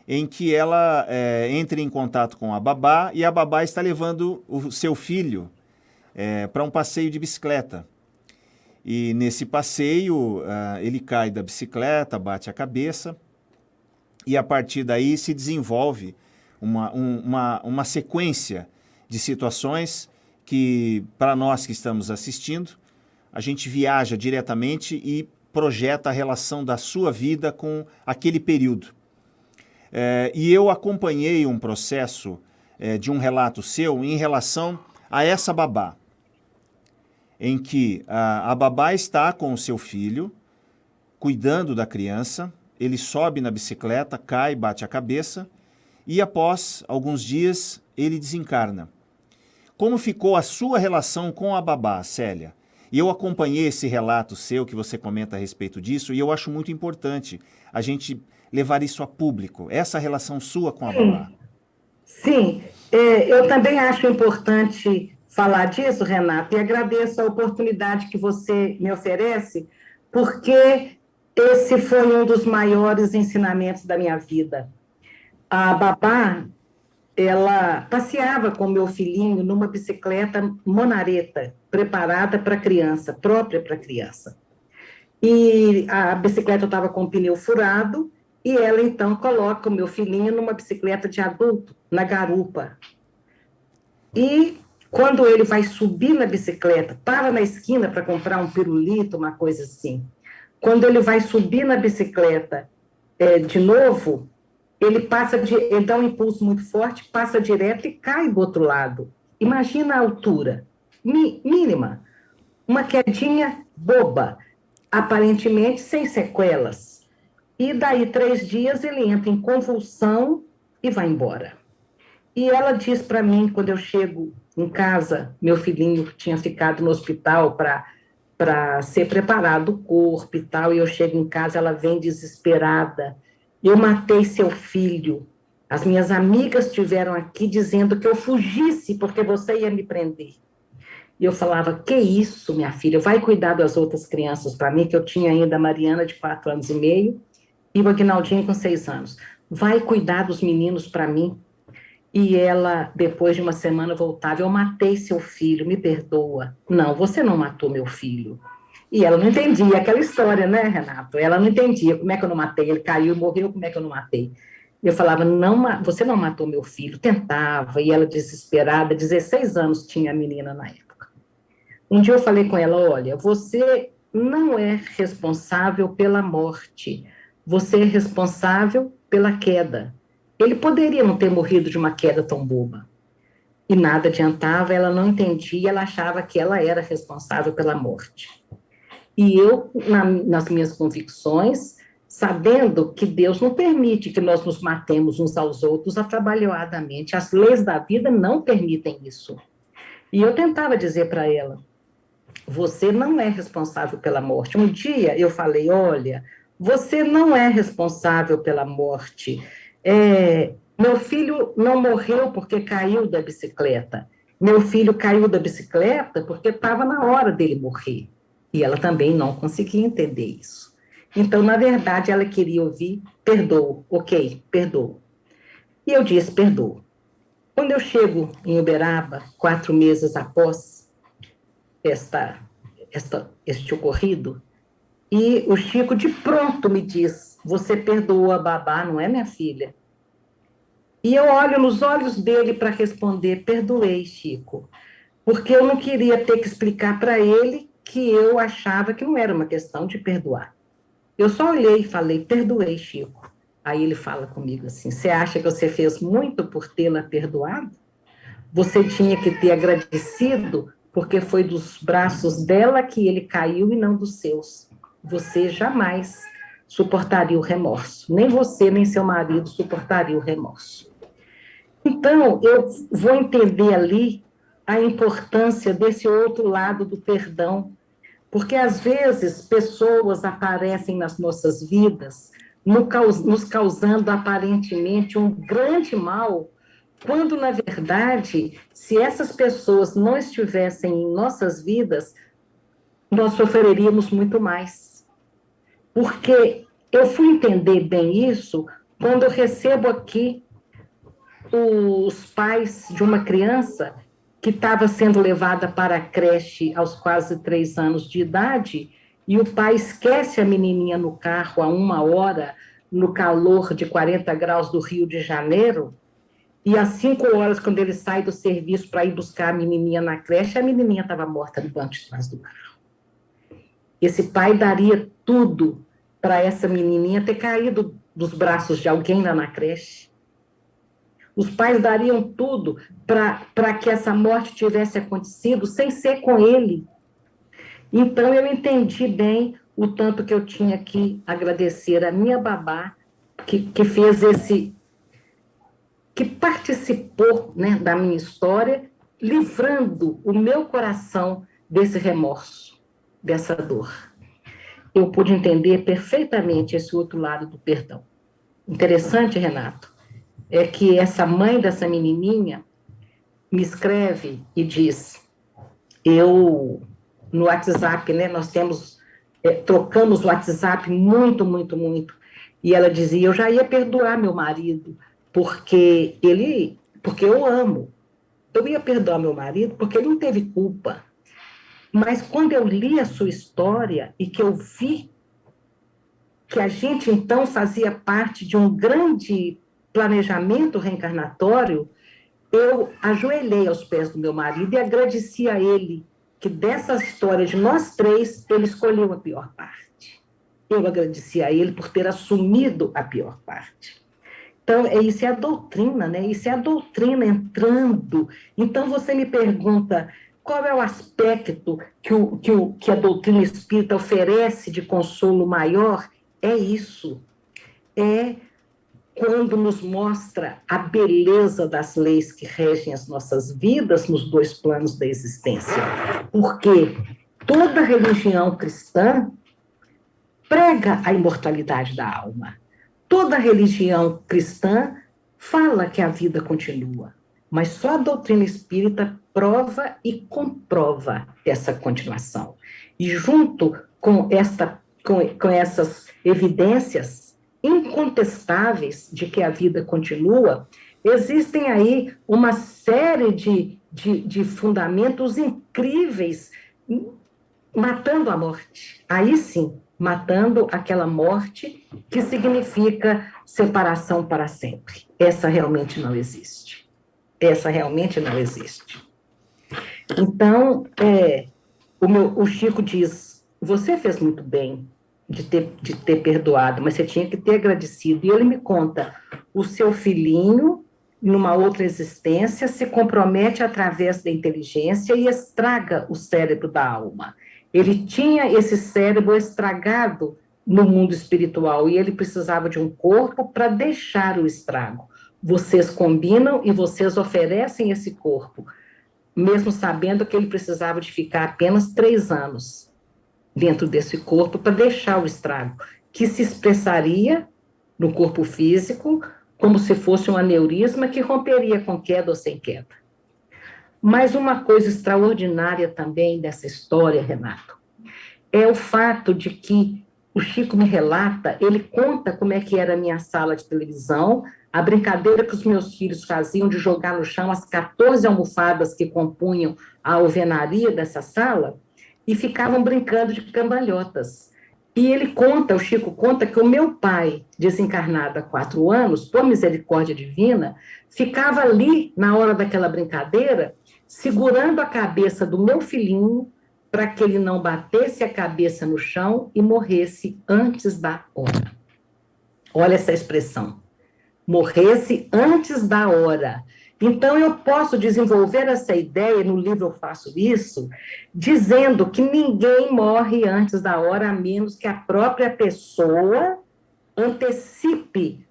em que ela entra em contato com a babá e a babá está levando o seu filho para um passeio de bicicleta. E nesse passeio ele cai da bicicleta, bate a cabeça e a partir daí se desenvolve uma sequência de situações que, para nós que estamos assistindo, a gente viaja diretamente e projeta a relação da sua vida com aquele período. E eu acompanhei um processo de um relato seu em relação a essa babá, em que a babá está com o seu filho, cuidando da criança, ele sobe na bicicleta, cai, bate a cabeça, e após alguns dias ele desencarna. Como ficou a sua relação com a babá, Célia? E eu acompanhei esse relato seu, que você comenta a respeito disso, e eu acho muito importante a gente levar isso a público, essa relação sua com a babá. Sim, eu também acho importante falar disso, Renato, e agradeço a oportunidade que você me oferece, porque esse foi um dos maiores ensinamentos da minha vida. A babá, ela passeava com meu filhinho numa bicicleta monareta, preparada para criança, própria para criança. E a bicicleta estava com o pneu furado, e ela, então, coloca o meu filhinho numa bicicleta de adulto, na garupa. E quando ele vai subir na bicicleta, para na esquina para comprar um pirulito, uma coisa assim. Quando ele vai subir na bicicleta de novo, ele dá um impulso muito forte, passa direto e cai do outro lado. Imagina a altura, mínima, uma quedinha boba, aparentemente sem sequelas. E daí 3 dias ele entra em convulsão e vai embora. E ela diz para mim, quando eu chego em casa, meu filhinho tinha ficado no hospital para ser preparado o corpo e tal, e eu chego em casa, ela vem desesperada. Eu matei seu filho. As minhas amigas estiveram aqui dizendo que eu fugisse porque você ia me prender. E eu falava, que isso, minha filha, vai cuidar das outras crianças para mim, que eu tinha ainda a Mariana de 4 anos e meio e o Aguinaldinho com 6 anos. Vai cuidar dos meninos para mim. E ela, depois de uma semana, voltava, eu matei seu filho, me perdoa. Não, você não matou meu filho. E ela não entendia aquela história, né, Renato? Ela não entendia como é que eu não matei, ele caiu e morreu, como é que eu não matei? Eu falava, não, você não matou meu filho, tentava, e ela desesperada, 16 anos tinha a menina na época. Um dia eu falei com ela, olha, você não é responsável pela morte, você é responsável pela queda. Ele poderia não ter morrido de uma queda tão boba. E nada adiantava, ela não entendia, ela achava que ela era responsável pela morte. E eu, nas minhas convicções, sabendo que Deus não permite que nós nos matemos uns aos outros atrabalhadamente, as leis da vida não permitem isso. E eu tentava dizer para ela, você não é responsável pela morte. Um dia eu falei, olha, você não é responsável pela morte. Meu filho não morreu porque caiu da bicicleta. Meu filho caiu da bicicleta porque estava na hora dele morrer. E ela também não conseguia entender isso. Então, na verdade, ela queria ouvir, perdoo, ok, perdoo. E eu disse, perdoo. Quando eu chego em Uberaba, 4 meses após este ocorrido, e o Chico de pronto me diz, você perdoou a babá, não é, minha filha? E eu olho nos olhos dele para responder, perdoei, Chico, porque eu não queria ter que explicar para ele que eu achava que não era uma questão de perdoar. Eu só olhei e falei, perdoei, Chico. Aí ele fala comigo assim, você acha que você fez muito por tê-la perdoado? Você tinha que ter agradecido, porque foi dos braços dela que ele caiu e não dos seus. Você jamais suportaria o remorso. Nem você, nem seu marido suportaria o remorso. Então, eu vou entender ali a importância desse outro lado do perdão, porque às vezes pessoas aparecem nas nossas vidas nos causando aparentemente um grande mal, quando na verdade, se essas pessoas não estivessem em nossas vidas, nós sofreríamos muito mais. Porque eu fui entender bem isso quando eu recebo aqui os pais de uma criança que estava sendo levada para a creche aos quase 3 anos de idade, e o pai esquece a menininha no carro a 1 hora, no calor de 40 graus do Rio de Janeiro, e às 5 horas, quando ele sai do serviço para ir buscar a menininha na creche, a menininha estava morta no banco de trás do carro. Esse pai daria tudo para essa menininha ter caído dos braços de alguém lá na creche. Os pais dariam tudo para que essa morte tivesse acontecido sem ser com ele. Então, eu entendi bem o tanto que eu tinha que agradecer a minha babá, que fez que participou, né, da minha história, livrando o meu coração desse remorso, dessa dor. Eu pude entender perfeitamente esse outro lado do perdão. Interessante, Renato, é que essa mãe dessa menininha me escreve e diz, no WhatsApp, né, nós trocamos o WhatsApp muito, muito, muito, e ela dizia, eu já ia perdoar meu marido, porque eu amo, eu ia perdoar meu marido porque ele não teve culpa, mas quando eu li a sua história e que eu vi que a gente então fazia parte de um grande planejamento reencarnatório, eu ajoelhei aos pés do meu marido e agradeci a ele que dessa história de nós três, ele escolheu a pior parte. Eu agradeci a ele por ter assumido a pior parte. Então, isso é a doutrina, né? Isso é a doutrina entrando. Então, você me pergunta qual é o aspecto que a doutrina espírita oferece de consolo maior? É isso. É quando nos mostra a beleza das leis que regem as nossas vidas nos 2 planos da existência. Porque toda religião cristã prega a imortalidade da alma. Toda religião cristã fala que a vida continua, mas só a doutrina espírita prova e comprova essa continuação. E junto com essas evidências incontestáveis de que a vida continua, existem aí uma série de fundamentos incríveis matando a morte. Aí sim, matando aquela morte que significa separação para sempre. Essa realmente não existe. Essa realmente não existe. Então, o Chico diz, você fez muito bem de ter perdoado, mas você tinha que ter agradecido. E ele me conta, o seu filhinho, numa outra existência, se compromete através da inteligência e estraga o cérebro da alma. Ele tinha esse cérebro estragado no mundo espiritual e ele precisava de um corpo para deixar o estrago. Vocês combinam e vocês oferecem esse corpo, mesmo sabendo que ele precisava de ficar apenas 3 anos dentro desse corpo para deixar o estrago, que se expressaria no corpo físico como se fosse um aneurisma que romperia com queda ou sem queda. Mas uma coisa extraordinária também dessa história, Renato, é o fato de que o Chico me relata, ele conta como é que era a minha sala de televisão, a brincadeira que os meus filhos faziam de jogar no chão as 14 almofadas que compunham a alvenaria dessa sala, e ficavam brincando de cambalhotas. E ele conta, o Chico conta, que o meu pai, desencarnado há 4 anos, por misericórdia divina, ficava ali, na hora daquela brincadeira, segurando a cabeça do meu filhinho para que ele não batesse a cabeça no chão e morresse antes da hora. Olha essa expressão. Morresse antes da hora. Então, eu posso desenvolver essa ideia, no livro eu faço isso, dizendo que ninguém morre antes da hora, a menos que a própria pessoa antecipe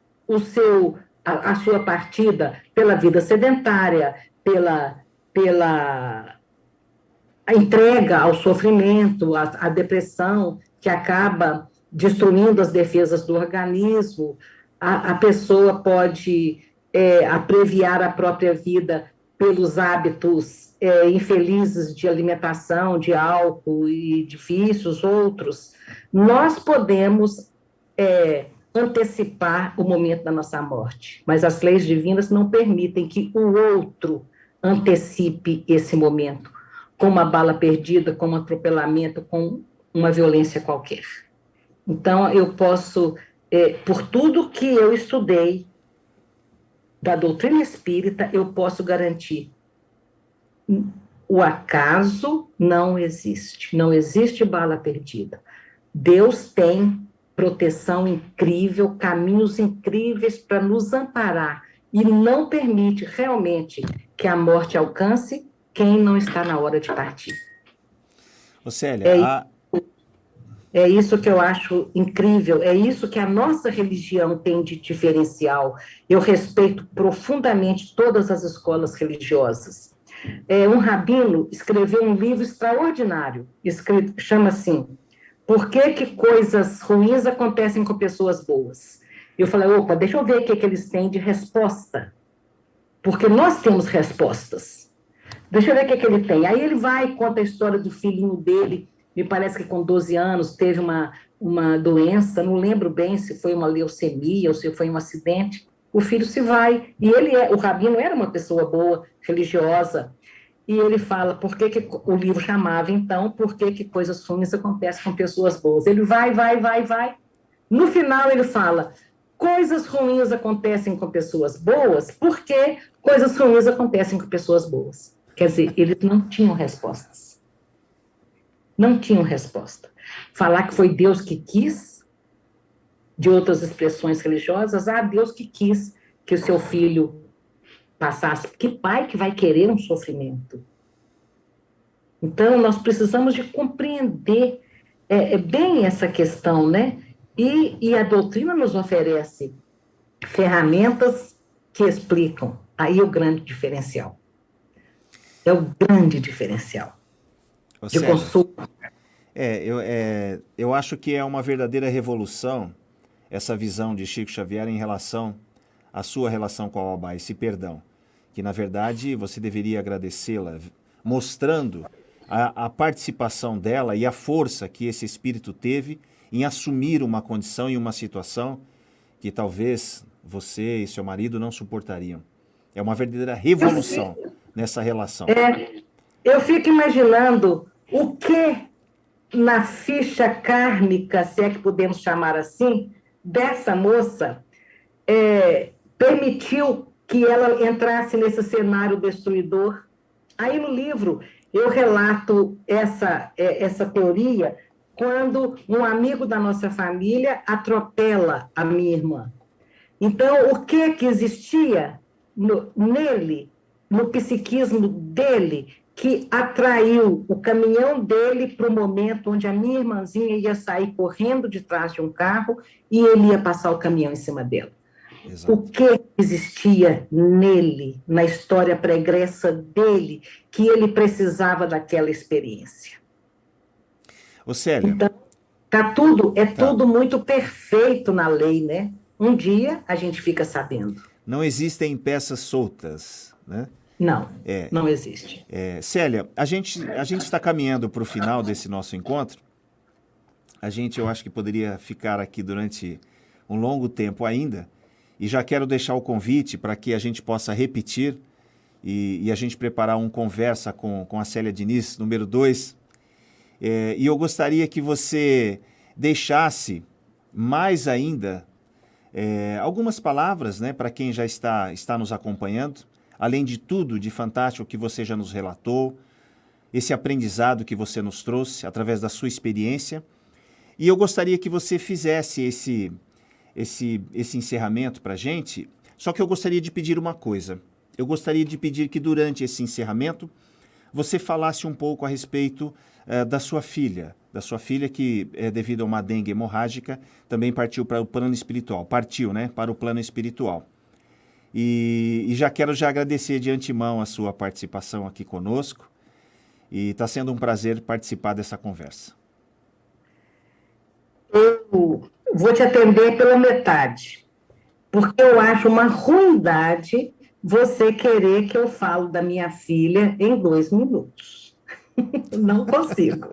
a sua partida pela vida sedentária, pela a entrega ao sofrimento, à depressão, que acaba destruindo as defesas do organismo. A pessoa pode abreviar a própria vida pelos hábitos infelizes de alimentação, de álcool e de vícios outros. Nós podemos antecipar o momento da nossa morte, mas as leis divinas não permitem que o outro antecipe esse momento, com uma bala perdida, com um atropelamento, com uma violência qualquer. Então, eu posso, por tudo que eu estudei da doutrina espírita, eu posso garantir: o acaso não existe, não existe bala perdida. Deus tem proteção incrível, caminhos incríveis para nos amparar e não permite realmente que a morte alcance quem não está na hora de partir. Ô Célia, é isso que eu acho incrível, é isso que a nossa religião tem de diferencial. Eu respeito profundamente todas as escolas religiosas. Um rabino escreveu um livro extraordinário, chama assim: Por que coisas ruins acontecem com pessoas boas? Eu falei, opa, deixa eu ver o que eles têm de resposta, porque nós temos respostas. Deixa eu ver o que ele tem. Aí ele vai e conta a história do filhinho dele, me parece que com 12 anos teve uma doença, não lembro bem se foi uma leucemia ou se foi um acidente. O filho se vai, e o rabino era uma pessoa boa, religiosa, e ele fala, por que o livro chamava, então, por que coisas ruins acontecem com pessoas boas? Ele vai. No final ele fala, coisas ruins acontecem com pessoas boas, porque coisas ruins acontecem com pessoas boas. Quer dizer, eles não tinham respostas. Não tinham resposta. Falar que foi Deus que quis, de outras expressões religiosas, Deus que quis que o seu filho passasse. Que pai que vai querer um sofrimento? Então, nós precisamos de compreender bem essa questão, né? E a doutrina nos oferece ferramentas que explicam. Aí o grande diferencial. É o grande diferencial de consulta. Eu acho que é uma verdadeira revolução essa visão de Chico Xavier em relação à sua relação com a Alba, esse perdão, que na verdade você deveria agradecê-la, mostrando a participação dela e a força que esse espírito teve em assumir uma condição e uma situação que talvez você e seu marido não suportariam. É uma verdadeira revolução nessa relação. Eu fico imaginando o que na ficha kármica, se é que podemos chamar assim, dessa moça permitiu que ela entrasse nesse cenário destruidor. Aí no livro eu relato essa teoria quando um amigo da nossa família atropela a minha irmã. Então, o que existia nele, no psiquismo dele, que atraiu o caminhão dele para o momento onde a minha irmãzinha ia sair correndo de trás de um carro e ele ia passar o caminhão em cima dela. Exato. O que existia nele, na história pregressa dele, que ele precisava daquela experiência? Ô Célia. Então, tudo muito perfeito na lei, né? Um dia a gente fica sabendo. Não existem peças soltas, né? Não existe. Célia, a gente está caminhando para o final desse nosso encontro. Eu acho que poderia ficar aqui durante um longo tempo ainda. E já quero deixar o convite para que a gente possa repetir e a gente preparar uma conversa com a Célia Diniz, número 2. E eu gostaria que você deixasse mais ainda algumas palavras, né, para quem já está nos acompanhando, além de tudo de fantástico que você já nos relatou, esse aprendizado que você nos trouxe através da sua experiência. E eu gostaria que você fizesse esse encerramento para a gente, só que eu gostaria de pedir uma coisa. Eu gostaria de pedir que durante esse encerramento você falasse um pouco a respeito da sua filha que, devido a uma dengue hemorrágica, também partiu para o plano espiritual. Partiu, né, para o plano espiritual. E já quero agradecer de antemão a sua participação aqui conosco. E está sendo um prazer participar dessa conversa. Eu vou te atender pela metade, porque eu acho uma ruindade você querer que eu falo da minha filha em 2 minutos. Não consigo.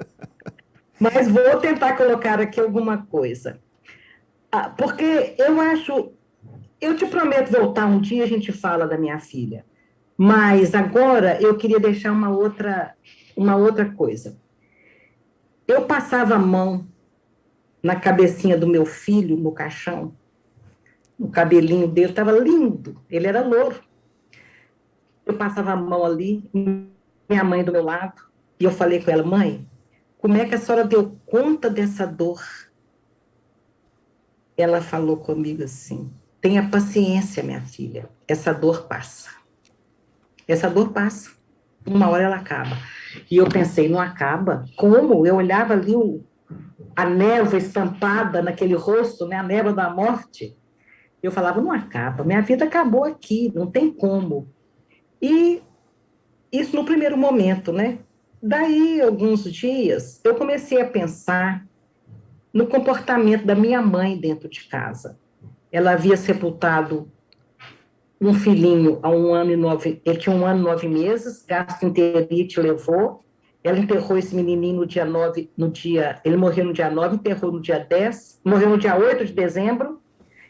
Mas vou tentar colocar aqui alguma coisa. Porque eu te prometo voltar um dia, a gente fala da minha filha. Mas agora eu queria deixar uma outra coisa. Eu passava a mão na cabecinha do meu filho, no caixão, o cabelinho dele estava lindo, ele era louro. Eu passava a mão ali, minha mãe do meu lado, e eu falei com ela: mãe, como é que a senhora deu conta dessa dor? Ela falou comigo assim: tenha paciência, minha filha, essa dor passa. Essa dor passa, uma hora ela acaba. E eu pensei: não acaba? Como? Eu olhava ali a névoa estampada naquele rosto, né, a névoa da morte. Eu falava: não acaba, minha vida acabou aqui, não tem como. E isso no primeiro momento, né? Daí, alguns dias, eu comecei a pensar no comportamento da minha mãe dentro de casa. Ela havia sepultado um filhinho há 1 ano e 9... Ele tinha 1 ano e 9 meses, gastroenterite levou. Ela enterrou esse menininho no dia 9, ele morreu no dia 9, enterrou no dia 10, morreu no dia 8 de dezembro,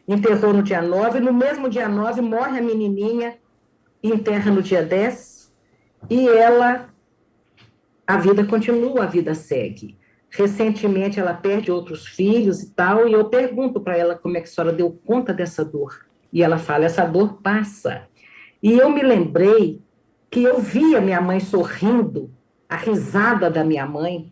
enterrou no dia 9, no mesmo dia 9 morre a menininha, enterra no dia 10, e a vida continua, a vida segue. Recentemente ela perde outros filhos e tal, e eu pergunto para ela como é que a senhora deu conta dessa dor. E ela fala: essa dor passa. E eu me lembrei que eu via minha mãe sorrindo, a risada da minha mãe,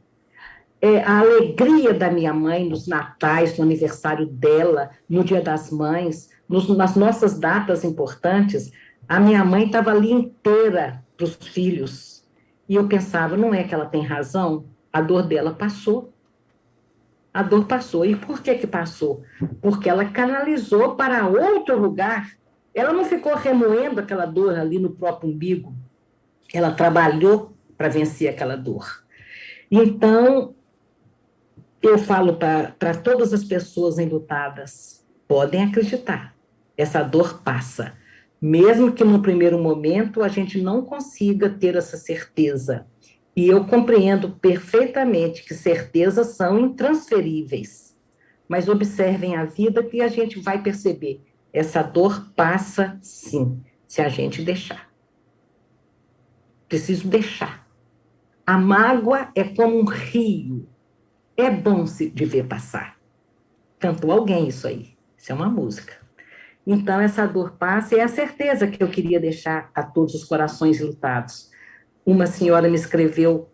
a alegria da minha mãe nos natais, no aniversário dela, no Dia das Mães, nas nossas datas importantes. A minha mãe estava ali inteira para os filhos. E eu pensava: não é que ela tem razão? A dor dela passou. A dor passou. E por que passou? Porque ela canalizou para outro lugar. Ela não ficou remoendo aquela dor ali no próprio umbigo. Ela trabalhou para vencer aquela dor. Então, eu falo para todas as pessoas enlutadas: podem acreditar, essa dor passa. Mesmo que no primeiro momento a gente não consiga ter essa certeza. E eu compreendo perfeitamente que certezas são intransferíveis. Mas observem a vida que a gente vai perceber. Essa dor passa, sim, se a gente deixar. Preciso deixar. A mágoa é como um rio. É bom de ver passar. Cantou alguém isso aí. Isso é uma música. Então, essa dor passa, e é a certeza que eu queria deixar a todos os corações lutados. Uma senhora me escreveu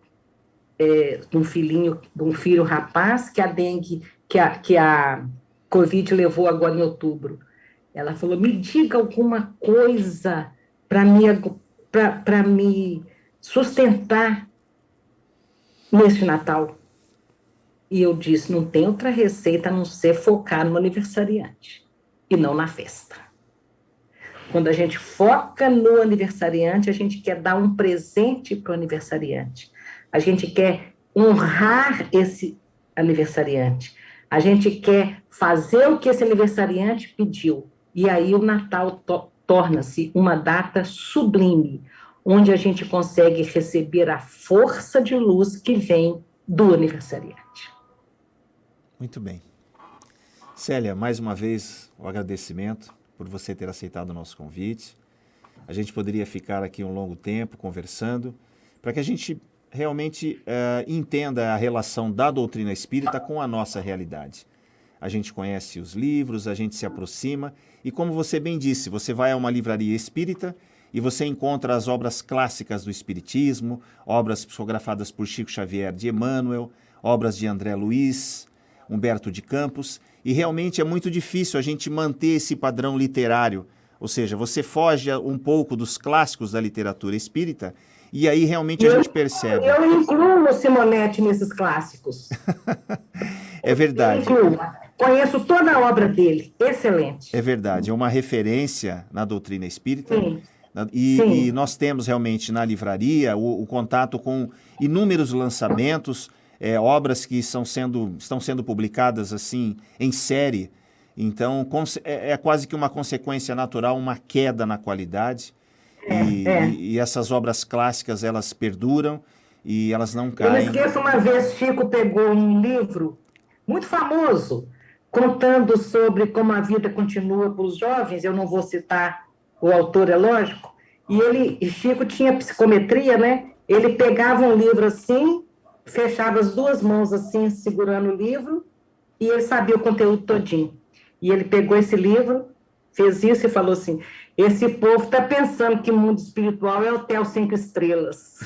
de um filho rapaz que a dengue, que a Covid levou agora em outubro. Ela falou: me diga alguma coisa para me sustentar nesse Natal. E eu disse: não tem outra receita a não ser focar no aniversariante e não na festa. Quando a gente foca no aniversariante, a gente quer dar um presente para o aniversariante. A gente quer honrar esse aniversariante. A gente quer fazer o que esse aniversariante pediu. E aí o Natal torna-se uma data sublime, onde a gente consegue receber a força de luz que vem do aniversariante. Muito bem. Célia, mais uma vez, o agradecimento por você ter aceitado o nosso convite. A gente poderia ficar aqui um longo tempo conversando, para que a gente realmente entenda a relação da doutrina espírita com a nossa realidade. A gente conhece os livros, a gente se aproxima, e como você bem disse, você vai a uma livraria espírita e você encontra as obras clássicas do espiritismo, obras psicografadas por Chico Xavier de Emmanuel, obras de André Luiz, Humberto de Campos, e realmente é muito difícil a gente manter esse padrão literário, ou seja, você foge um pouco dos clássicos da literatura espírita, e aí realmente a gente percebe. Eu incluo Simonetti nesses clássicos. É verdade. Conheço toda a obra dele, excelente. É verdade, é uma referência na doutrina espírita. Sim, E sim, nós temos realmente na livraria o contato com inúmeros lançamentos, obras que estão sendo publicadas assim em série. Então, é quase que uma consequência natural, uma queda na qualidade. é. E essas obras clássicas, elas perduram e elas não Eu não caem. esqueço, uma vez Chico pegou um livro muito famoso, contando sobre como a vida continua para os jovens, eu não vou citar o autor, é lógico, e Chico tinha psicometria, né? Ele pegava um livro assim, fechava as duas mãos assim, segurando o livro, e ele sabia o conteúdo todinho. E ele pegou esse livro, fez isso e falou assim: esse povo está pensando que o mundo espiritual é hotel 5 estrelas.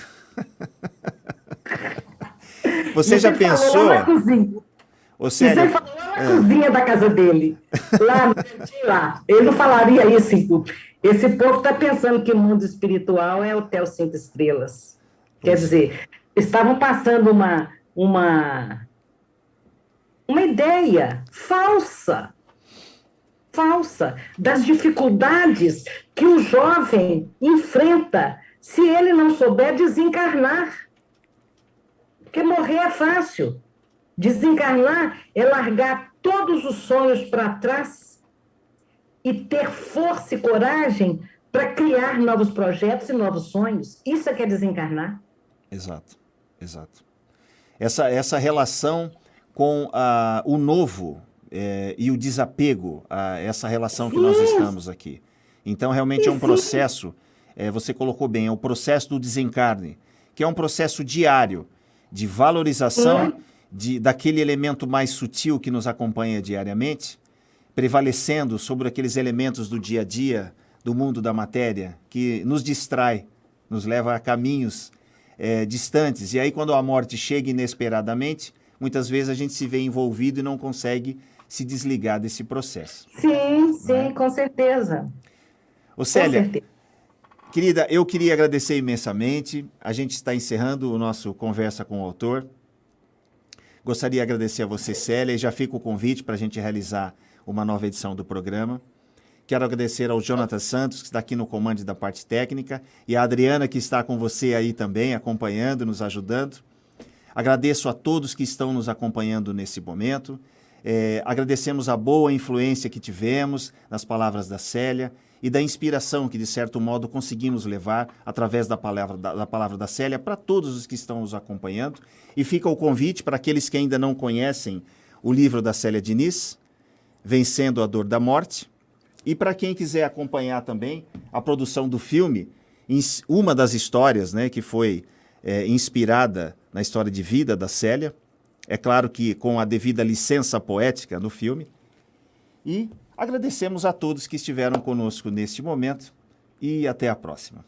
Você Isso já ele falou lá na pensou, cozinha. ô Isso ele Célia, falou lá na cozinha da casa dele. Lá no cantinho lá. Ele não falaria isso em público. Esse povo está pensando que o mundo espiritual é hotel 5 estrelas. Quer pois é, dizer, estavam passando uma ideia falsa, das dificuldades que o jovem enfrenta se ele não souber desencarnar. Porque morrer é fácil. Desencarnar é largar todos os sonhos para trás e ter força e coragem para criar novos projetos e novos sonhos. Isso é que é desencarnar. exato, exato. Essa relação com o novo e o desapego, essa relação que nós Sim, estamos aqui. Então, realmente é sim, um sim. processo, você colocou bem, é o processo do desencarne, que é um processo diário de valorização Sim. daquele elemento mais sutil que nos acompanha diariamente, prevalecendo sobre aqueles elementos do dia a dia, do mundo da matéria, que nos distrai, nos leva a caminhos distantes. E aí, quando a morte chega inesperadamente, muitas vezes a gente se vê envolvido e não consegue se desligar desse processo. Sim, Não é? sim, com certeza. Ô Com Célia, certeza. querida, eu queria agradecer imensamente. A gente está encerrando o nosso Conversa com o Autor. Gostaria de agradecer a você, Célia, e já fica o convite para a gente realizar uma nova edição do programa. Quero agradecer ao Jonathan Santos, que está aqui no comando da parte técnica, e a Adriana, que está com você aí também, acompanhando, nos ajudando. Agradeço a todos que estão nos acompanhando nesse momento. Agradecemos a boa influência que tivemos nas palavras da Célia e da inspiração que, de certo modo, conseguimos levar através da palavra da Célia para todos os que estão nos acompanhando. E fica o convite para aqueles que ainda não conhecem o livro da Célia Diniz, Vencendo a Dor da Morte. E para quem quiser acompanhar também a produção do filme, uma das histórias, né, que foi inspirada na história de vida da Célia, é claro que com a devida licença poética no filme. E agradecemos a todos que estiveram conosco neste momento e até a próxima.